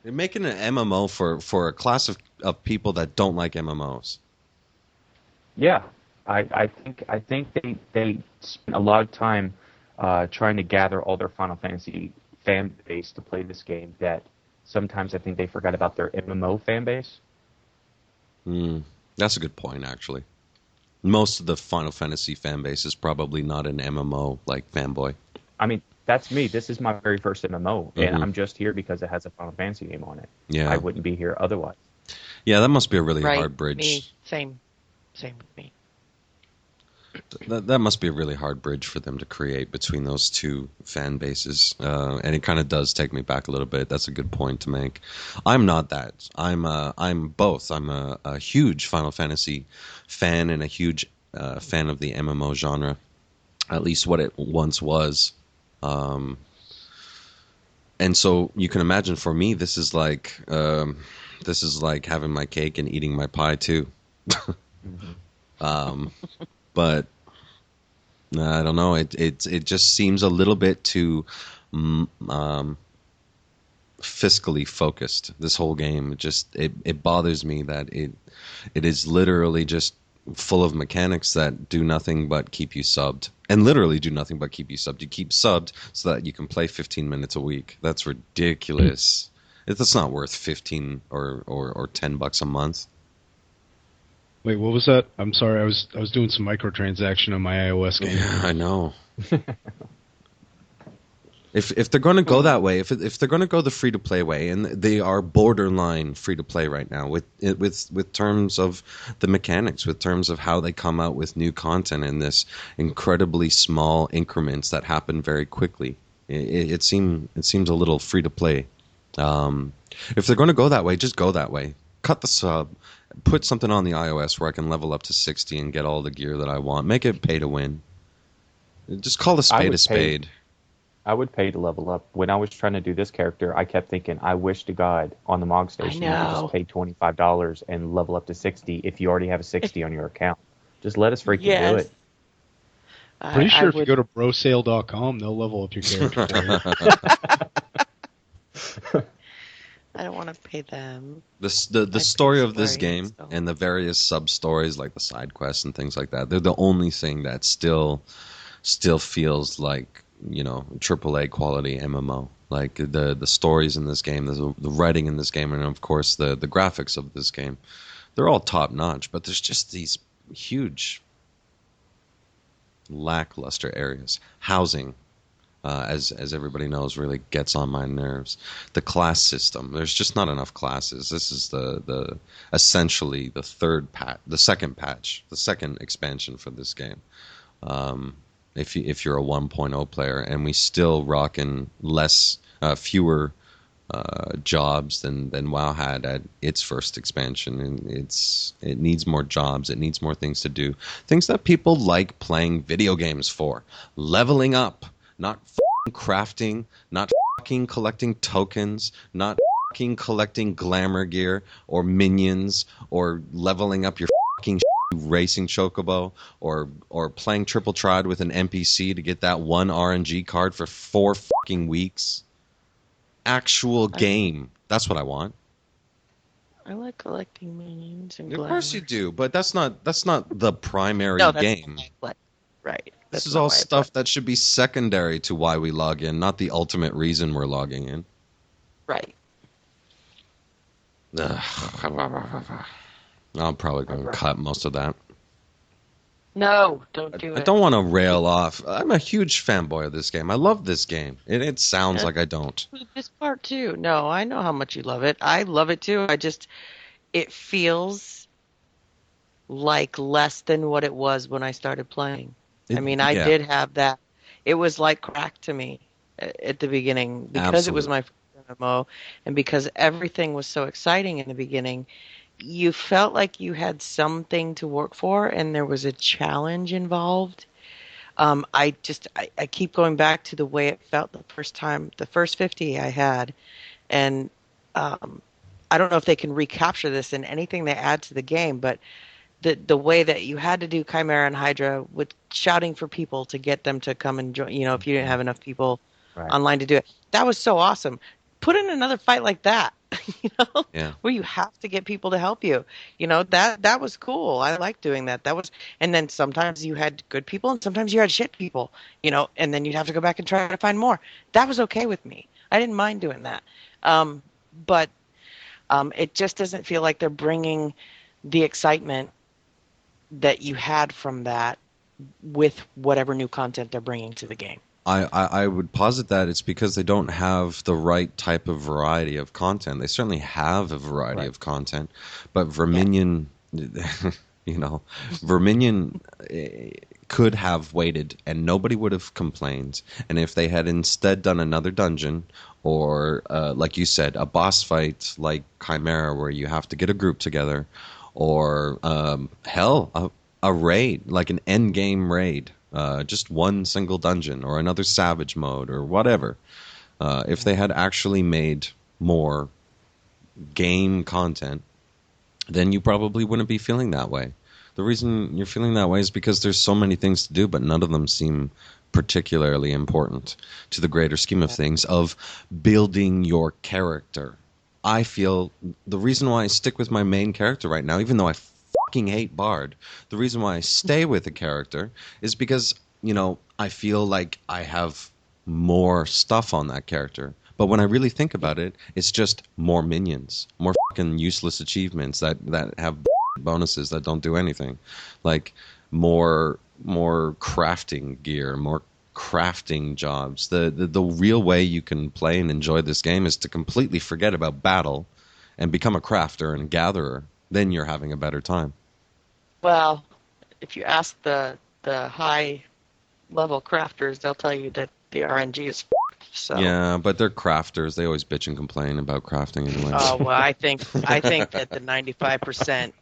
B: They're making an MMO for a class of people that don't like MMOs.
A: Yeah. I think they spent a lot of time trying to gather all their Final Fantasy fan base to play this game, that sometimes I think they forgot about their MMO fan base.
B: That's a good point, actually. Most of the Final Fantasy fan base is probably not an MMO like fanboy.
A: I mean, that's me. This is my very first MMO, and I'm just here because it has a Final Fantasy game on it.
B: Yeah.
A: I wouldn't be here otherwise.
B: Yeah, that must be a really hard bridge.
E: Me. Same with me.
B: That must be a really hard bridge for them to create between those two fan bases, and it kind of does take me back a little bit. That's a good point to make. I'm not that. I'm both. I'm a huge Final Fantasy fan and a huge fan of the MMO genre, at least what it once was. And so you can imagine, for me, this is like having my cake and eating my pie too. But I don't know. It just seems a little bit too fiscally focused. This whole game, it bothers me that it is literally just full of mechanics that do nothing but keep you subbed, and literally do nothing but keep you subbed. You keep subbed so that you can play 15 minutes a week. That's ridiculous. That's not worth 15 or $10 a month.
C: Wait, what was that? I'm sorry, I was doing some microtransaction on my iOS game.
B: Yeah, I know. If they're going to go that way, if they're going to go the free to play way, and they are borderline free to play right now with terms of the mechanics, with terms of how they come out with new content in this incredibly small increments that happen very quickly. It seems a little free to play. If they're going to go that way, just go that way. Cut the sub. Put something on the iOS where I can level up to 60 and get all the gear that I want. Make it pay to win. Just call a spade a spade.
A: I would pay to level up. When I was trying to do this character, I kept thinking, I wish to God on the Mog Station you could just pay $25 and level up to 60 if you already have a 60 on your account. Just let us freaking do it.
C: Pretty sure if you go to brosale.com, they'll level up your character for you.
E: I don't want to pay them.
B: The story of this game and the various sub-stories, like the side quests and things like that, they're the only thing that still feels like, you know, AAA quality MMO. Like the stories in this game, the writing in this game, and of course the graphics of this game, they're all top notch. But there's just these huge lackluster areas. Housing, as everybody knows, really gets on my nerves. The class system, there's just not enough classes. This is the essentially the second expansion for this game. If you're a 1.0 player, and we still rocking fewer jobs than WoW had at its first expansion, and it needs more jobs, it needs more things to do, things that people like playing video games for. Leveling up, not crafting, not collecting tokens, not collecting glamour gear or minions, or leveling up your racing chocobo, or playing triple tried with an NPC to get that one RNG card for 4 weeks. Actual game. That's what I want.
E: I like collecting minions and
B: Of
E: glamour.
B: course you do, but that's not the primary game.
E: Right.
B: This is all stuff that should be secondary to why we log in, not the ultimate reason we're logging in.
E: Right.
B: I'm probably going to cut most of that.
E: No, don't do it.
B: I don't want to rail off. I'm a huge fanboy of this game. I love this game. It sounds like I don't.
E: This part too. No, I know how much you love it. I love it too. It feels like less than what it was when I started playing. I did have that. It was like crack to me at the beginning because It was my first MMO, and because everything was so exciting in the beginning. You felt like you had something to work for, and there was a challenge involved. I keep going back to the way it felt the first 50 I had, and I don't know if they can recapture this in anything they add to the game, but the way that you had to do Chimera and Hydra with shouting for people to get them to come and join, if you didn't have enough people online to do it, that was so awesome. Put in another fight like that. Where you have to get people to help you. That was cool. I like doing that. And then sometimes you had good people and sometimes you had shit people, and then you'd have to go back and try to find more. That was okay with me. I didn't mind doing that. But it just doesn't feel like they're bringing the excitement that you had from that with whatever new content they're bringing to the game.
B: I would posit that it's because they don't have the right type of variety of content. They certainly have a variety of content, but Verminion, Verminion could have waited and nobody would have complained. And if they had instead done another dungeon or, like you said, a boss fight like Chimera where you have to get a group together, or a raid, like an endgame raid. Just one single dungeon or another savage mode or whatever. If they had actually made more game content, then you probably wouldn't be feeling that way. The reason you're feeling that way is because there's so many things to do, but none of them seem particularly important to the greater scheme of things of building your character. I feel the reason why I stick with my main character right now, even though I fucking hate Bard, the reason why I stay with a character is because, I feel like I have more stuff on that character. But when I really think about it, it's just more minions, more fucking useless achievements that have bonuses that don't do anything. Like more crafting gear, more crafting jobs. The real way you can play and enjoy this game is to completely forget about battle and become a crafter and gatherer. Then you're having a better time.
E: Well, if you ask the high level crafters, they'll tell you that the RNG is So.
B: Yeah, but they're crafters. They always bitch and complain about crafting anyway.
E: Oh well, I think that the 95%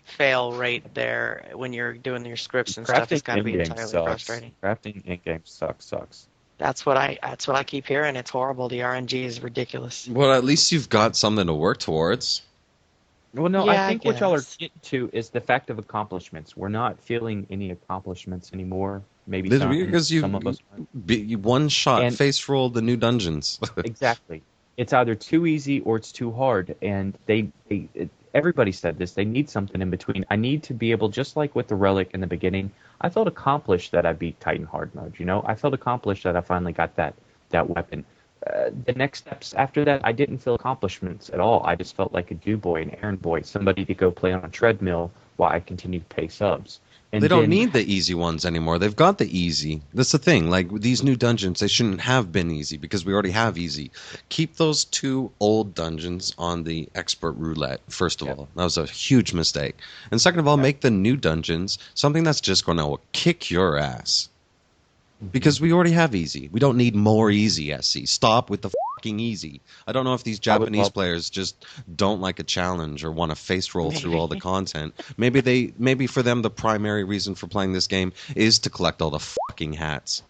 E: fail rate there when you're doing your scripts and stuff has
A: Crafting
E: got to be
A: in-game
E: entirely
A: sucks.
E: frustrating.
A: Crafting in-game sucks.
E: That's what I keep hearing. It's horrible. The RNG is ridiculous.
B: Well, at least you've got something to work towards.
A: Well, no,
E: Yeah,
A: I
E: I
A: think what y'all are
E: guess.
A: getting to is the fact of accomplishments. We're not feeling any accomplishments anymore. Maybe
B: Because
A: some of us aren't.
B: you one shot
A: And-
B: face roll the new dungeons.
A: Exactly. It's either too easy or it's too hard, and everybody said this. They need something in between. I need to be able, just like with the relic in the beginning. I felt accomplished that I beat Titan hard mode. I felt accomplished that I finally got that weapon. The next steps after that, I didn't feel accomplishments at all. I just felt like a do boy, an errand boy, somebody to go play on a treadmill while I continue to pay subs. And
B: They don't
A: then-
B: need the easy ones anymore. They've got the easy. That's the thing. Like these new dungeons, they shouldn't have been easy because we already have easy. Keep those 2 old dungeons on the expert roulette, first of all. That was a huge mistake. And second of all, make the new dungeons something that's just going to kick your ass. Because we already have easy. We don't need more easy, SC. Stop with the fucking easy. I don't know if these Japanese players just don't like a challenge or want to face roll through all the content. Maybe for them the primary reason for playing this game is to collect all the fucking hats.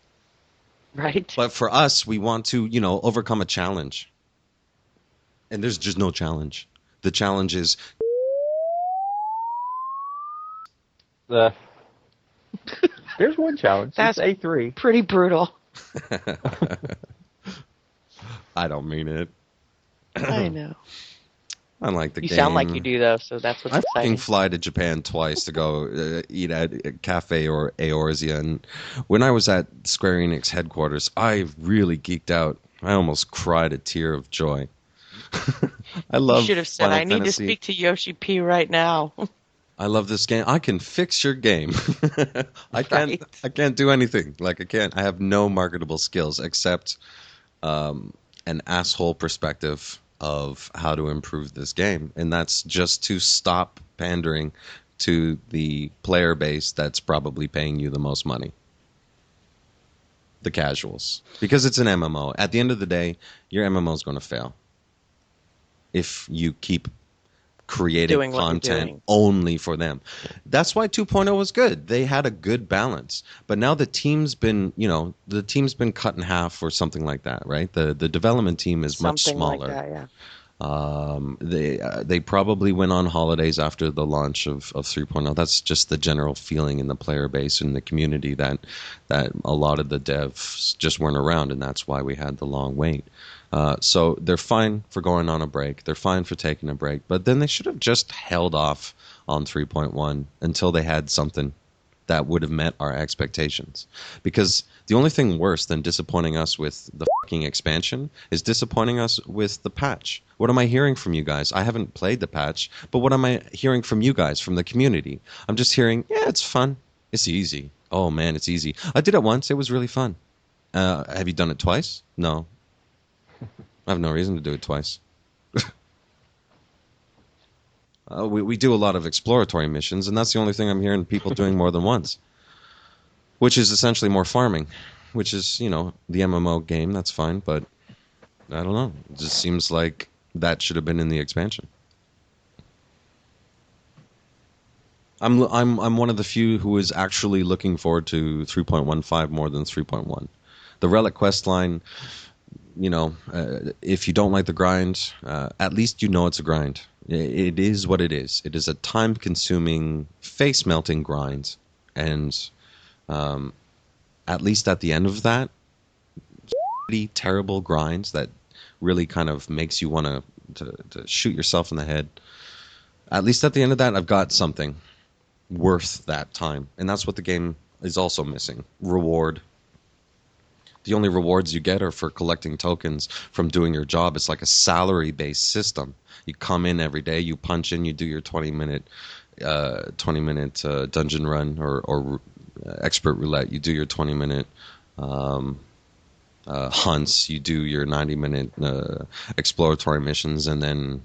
E: Right?
B: But for us, we want to, overcome a challenge. And there's just no challenge. The challenge is
A: There's one challenge.
E: That's
A: It's A3.
E: pretty brutal.
B: I don't mean it.
E: I know.
B: I like the
E: You
B: game.
E: sound like you do, though, so that's what's
B: I
E: exciting.
B: fly to Japan twice to go eat at a cafe or Eorzea. And when I was at Square Enix headquarters, I really geeked out. I almost cried a tear of joy. I love
E: You should have said,
B: Final
E: I need
B: Fantasy.
E: to speak to Yoshi P right now.
B: I love this game. I can fix your game. I can't.
E: Right.
B: I can't do anything. Like I can't. I have no marketable skills except an asshole perspective of how to improve this game, and that's just to stop pandering to the player base that's probably paying you the most money, the casuals, because it's an MMO. At the end of the day, your MMO is going to fail if you keep creating
E: Doing what you're
B: content
E: doing.
B: only for them. That's why 2.0 was good. They had a good balance. But now the team's been cut in half or something like that, right? The development team is much
E: Something
B: smaller.
E: like that, yeah.
B: They probably went on holidays after the launch of 3.0. That's just the general feeling in the player base and the community that a lot of the devs just weren't around, and that's why we had the long wait. So they're fine for going on a break. They're fine for taking a break. But then they should have just held off on 3.1 until they had something that would have met our expectations. Because the only thing worse than disappointing us with the fucking expansion is disappointing us with the patch. What am I hearing from you guys? I haven't played the patch, but what am I hearing from you guys, from the community? I'm just hearing, yeah, it's fun. It's easy. Oh, man, it's easy. I did it once. It was really fun. Have you done it twice? No. I have no reason to do it twice. We do a lot of exploratory missions, and that's the only thing I'm hearing people doing more than once. Which is essentially more farming. Which is, the MMO game, that's fine, but I don't know. It just seems like that should have been in the expansion. I'm one of the few who is actually looking forward to 3.15 more than 3.1. The Relic quest line, if you don't like the grind, at least you know it's a grind. It is what it is. It is a time-consuming, face-melting grind, and at least at the end of that, pretty terrible grinds that really kind of makes you want to shoot yourself in the head. At least at the end of that, I've got something worth that time, and that's what the game is also missing. Reward. The only rewards you get are for collecting tokens from doing your job. It's like a salary-based system. You come in every day, you punch in, you do your 20-minute dungeon run or expert roulette. You do your 20-minute hunts. You do your 90-minute exploratory missions, and then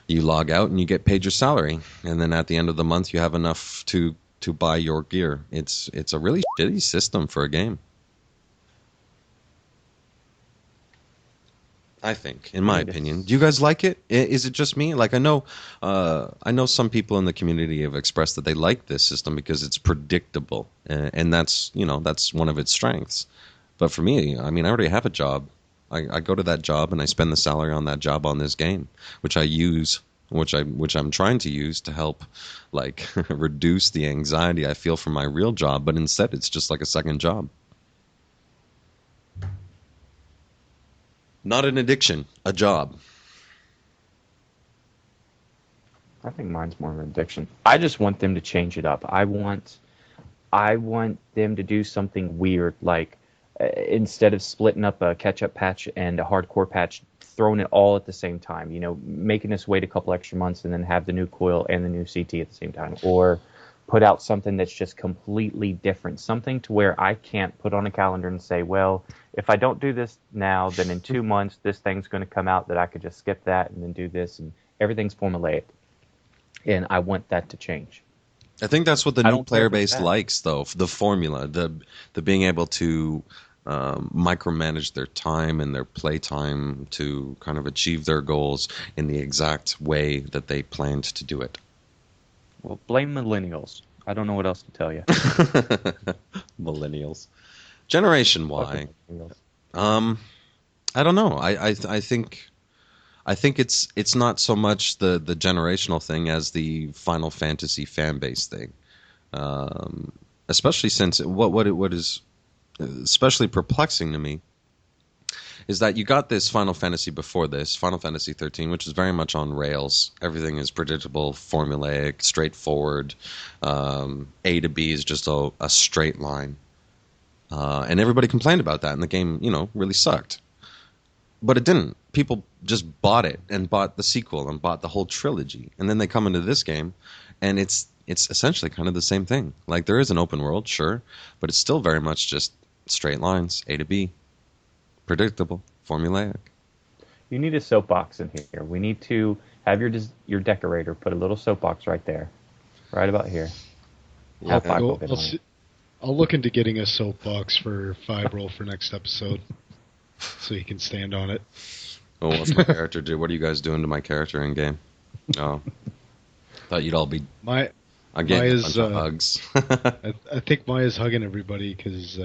B: you log out and you get paid your salary. And then at the end of the month, you have enough to buy your gear. It's a really shitty system for a game. I think, in my opinion. Do you guys like it? Is it just me? Like, I know some people in the community have expressed that they like this system because it's predictable, and that's that's one of its strengths. But for me, I mean, I already have a job. I go to that job and I spend the salary on that job on this game, which I use, which I'm trying to use to help, like, reduce the anxiety I feel from my real job. But instead, it's just like a second job. Not an addiction, a job.
A: I think mine's more of an addiction. I just want them to change it up. I want them to do something weird, like instead of splitting up a catch-up patch and a hardcore patch, throwing it all at the same time. Making us wait a couple extra months and then have the new coil and the new CT at the same time, or put out something that's just completely different, something to where I can't put on a calendar and say, well, if I don't do this now, then in 2 months this thing's going to come out that I could just skip that and then do this, and everything's formulaic. And I want that to change.
B: I think that's what the new player base likes, though. The formula, the being able to micromanage their time and their play time to kind of achieve their goals in the exact way that they planned to do it.
A: Well, blame millennials. I don't know what else to tell you.
B: Millennials. Generation Y. I don't know. I think it's not so much the generational thing as the Final Fantasy fan base thing. Especially since what is especially perplexing to me is that you got this Final Fantasy before this, Final Fantasy 13, which is very much on rails. Everything is predictable, formulaic, straightforward. A to B is just a straight line. And everybody complained about that, and the game, really sucked. But it didn't. People just bought it and bought the sequel and bought the whole trilogy. And then they come into this game, and it's essentially kind of the same thing. Like, there is an open world, sure, but it's still very much just straight lines, A to B. Predictable, formulaic.
A: You need a soapbox in here. We need to have your decorator put a little soapbox right there, right about here.
B: Yeah.
C: I'll look into getting a soapbox for Fybrile for next episode, so he can stand on it.
B: Oh, what's my character do? What are you guys doing to my character in game? Oh, thought you'd all be. I'm getting a bunch of hugs.
C: I think Maya's hugging everybody because.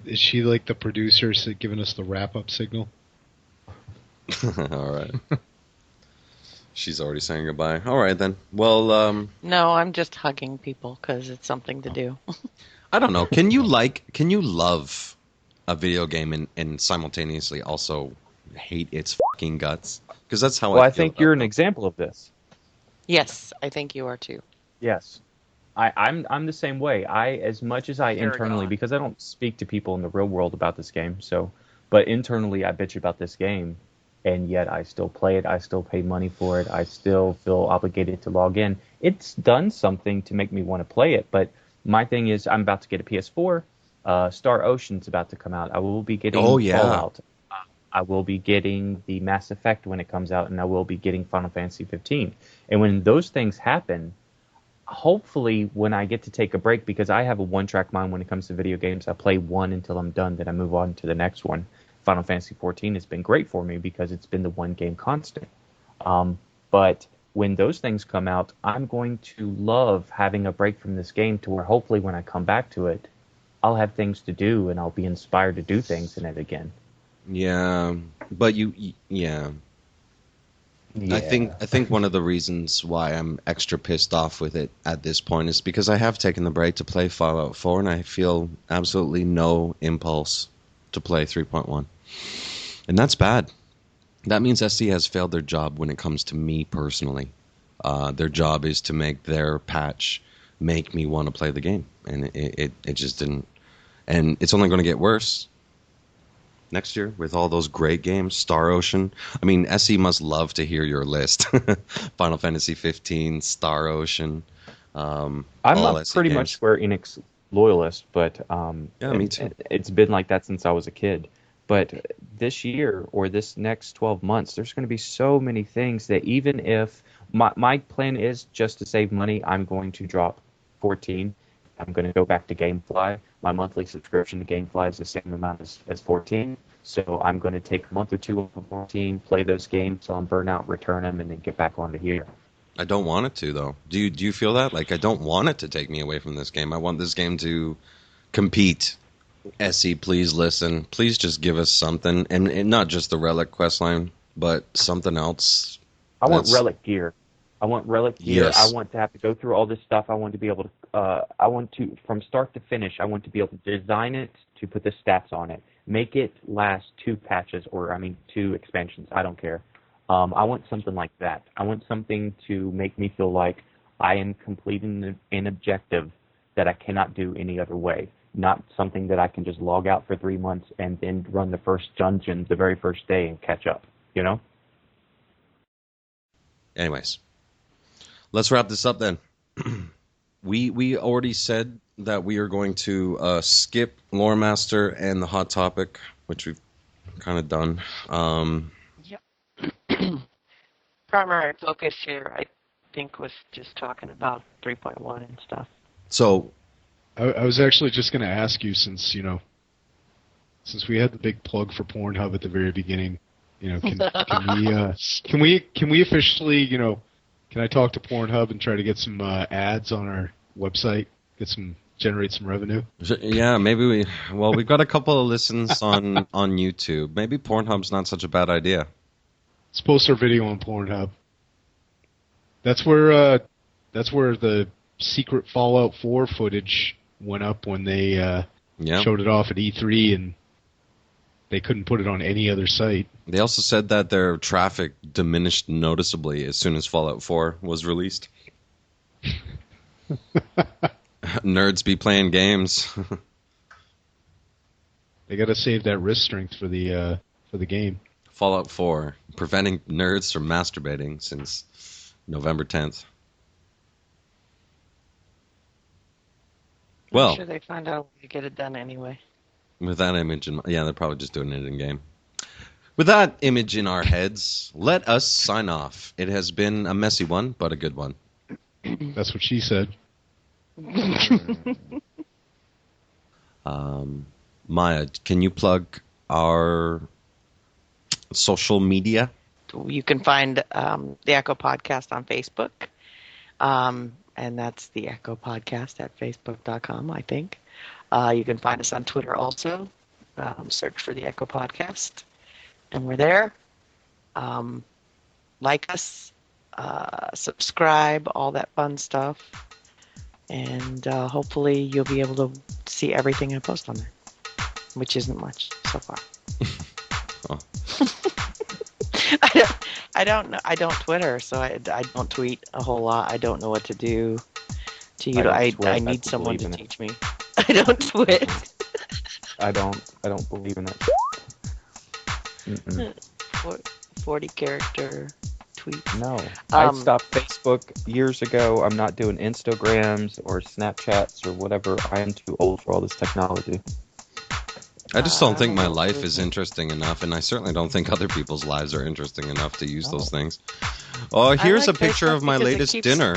C: Is she like the producer giving us the wrap-up signal?
B: All right. She's already saying goodbye. All right, then. Well,
E: No, I'm just hugging people because it's something to do.
B: I don't know. Can you love a video game and simultaneously also hate its fucking guts? Because that's how I
A: think you're an example of this.
E: Yes, I think you are too.
A: Yes. I'm the same way. As much as I internally, because I don't speak to people in the real world about this game, but internally I bitch about this game, and yet I still play it. I still pay money for it. I still feel obligated to log in. It's done something to make me want to play it, but my thing is I'm about to get a PS4. Star Ocean's about to come out. I will be getting Fallout. I will be getting the Mass Effect when it comes out, and I will be getting Final Fantasy 15. And when those things happen, hopefully when I get to take a break, because I have a one-track mind when it comes to video games. I play one until I'm done, then I move on to the next one. Final Fantasy 14 has been great for me because it's been the one game constant. But when those things come out, I'm going to love having a break from this game to where hopefully when I come back to it, I'll have things to do and I'll be inspired to do things in it again.
B: Yeah, but yeah. I think one of the reasons why I'm extra pissed off with it at this point is because I have taken the break to play Fallout 4, and I feel absolutely no impulse to play 3.1. And that's bad. That means SC has failed their job when it comes to me personally. Their job is to make their patch make me want to play the game, and it just didn't. And it's only going to get worse next year with all those great games. Star Ocean. I mean, SE must love to hear your list. Final Fantasy 15, Star Ocean. I'm
A: a pretty much Square Enix loyalist, but
B: yeah, me too.
A: It's been like that since I was a kid. But this year or this next 12 months, there's going to be so many things that even if my plan is just to save money, I'm going to drop 14. I'm going to go back to GameFly. My monthly subscription to GameFly is the same amount as 14. So I'm going to take a month or two off of quarantine, play those games till I'm burnt out, return them, and then get back onto here.
B: I don't want it to, though. Do you feel that? Like, I don't want it to take me away from this game. I want this game to compete. SE, please listen. Please just give us something. And not just the Relic questline, but something else.
A: I want Relic gear. I want Relic gear.
B: Yes.
A: I want to have to go through all this stuff. I want to be able to, I want to, from start to finish, I want to be able to design it to put the stats on it. Make it last 2 patches, or 2 expansions. I don't care. I want something like that. I want something to make me feel like I am completing an objective that I cannot do any other way. Not something that I can just log out for 3 months and then run the first dungeon the very first day and catch up, you know?
B: Anyways, let's wrap this up then. We already said that we are going to skip Lore Master and the Hot Topic, which we've kind of done.
E: Primary focus here, I think, was just talking about 3.1 and stuff.
B: So,
C: I was actually just going to ask you, since we had the big plug for Pornhub at the very beginning, can we officially, can I talk to Pornhub and try to get some ads on our website, generate some revenue?
B: yeah, maybe we've got a couple of listens on YouTube. Maybe Pornhub's not such a bad idea.
C: Let's post our video on Pornhub. That's where the secret Fallout 4 footage went up when they showed it off at E3, and they couldn't put it on any other site.
B: They also said that their traffic diminished noticeably as soon as Fallout 4 was released. Nerds be playing games.
C: They got to save that wrist strength for the game.
B: Fallout 4, preventing nerds from masturbating since November 10th. Well,
E: I'm sure they find out to get it done anyway.
B: With that image in they're probably just doing it in game. With that image in our heads, let us sign off. It has been a messy one, but a good one.
C: That's what she said.
B: Maya, can you plug our social media?
E: You can find the Echo Podcast on Facebook. And that's the Echo Podcast at facebook.com, I think. You can find us on Twitter also. Search for the Echo Podcast. And we're there. Like us, subscribe, all that fun stuff. And hopefully you'll be able to see everything I post on there, which isn't much so far.
B: Oh.
E: I don't know. I don't Twitter, so I don't tweet a whole lot. I don't know what to do. I need someone to teach me. I don't twit.
A: I don't believe in that.
E: 40 character tweets.
A: No. I stopped Facebook years ago. I'm not doing Instagrams or Snapchats or whatever. I am too old for all this technology.
B: I just don't think my life is interesting enough, and I certainly don't think other people's lives are interesting enough to use those things. Oh, here's a picture of my latest dinner.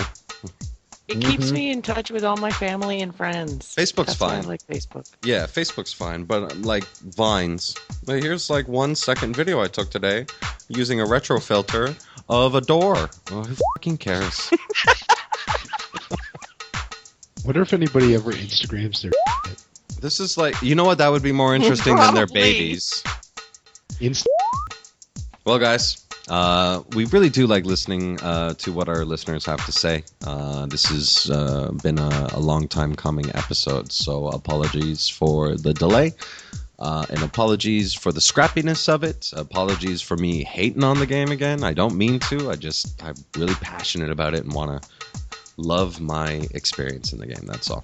E: It keeps me in touch with all my family and friends.
B: Facebook's fine.
E: Why I like Facebook.
B: Yeah, Facebook's fine, but like Vines. But here's like 1 second video I took today using a retro filter of a door. Oh, who fucking cares?
C: Wonder if anybody ever Instagrams their shit.
B: This is like, you know what? That would be more interesting than their babies. Well, guys, we really do like listening to what our listeners have to say. This has been a long time coming episode, so apologies for the delay. And apologies for the scrappiness of it. Apologies for me hating on the game again. I don't mean to. I'm really passionate about it and want to love my experience in the game. That's all.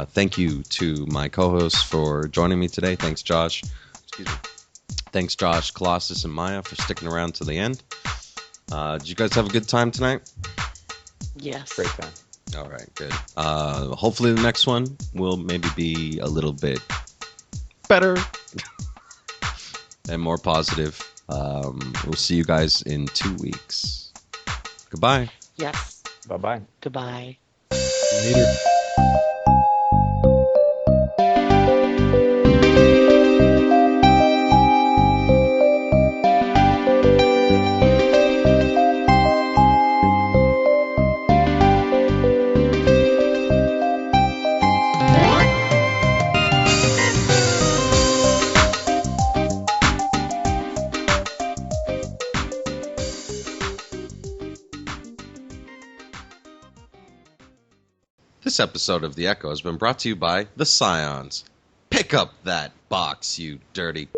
B: Thank you to my co-hosts for joining me today. Thanks, Josh. Excuse me. Thanks, Josh, Kolossus, and Maya for sticking around to the end. Did you guys have a good time tonight?
E: Yes.
A: Great time.
B: All right, good. Hopefully the next one will maybe be a little bit better and more positive. We'll see you guys in 2 weeks. Goodbye.
E: Yes.
A: Bye-bye.
E: Goodbye.
C: Later.
B: This episode of The Echo has been brought to you by the Scions. Pick up that box, you dirty...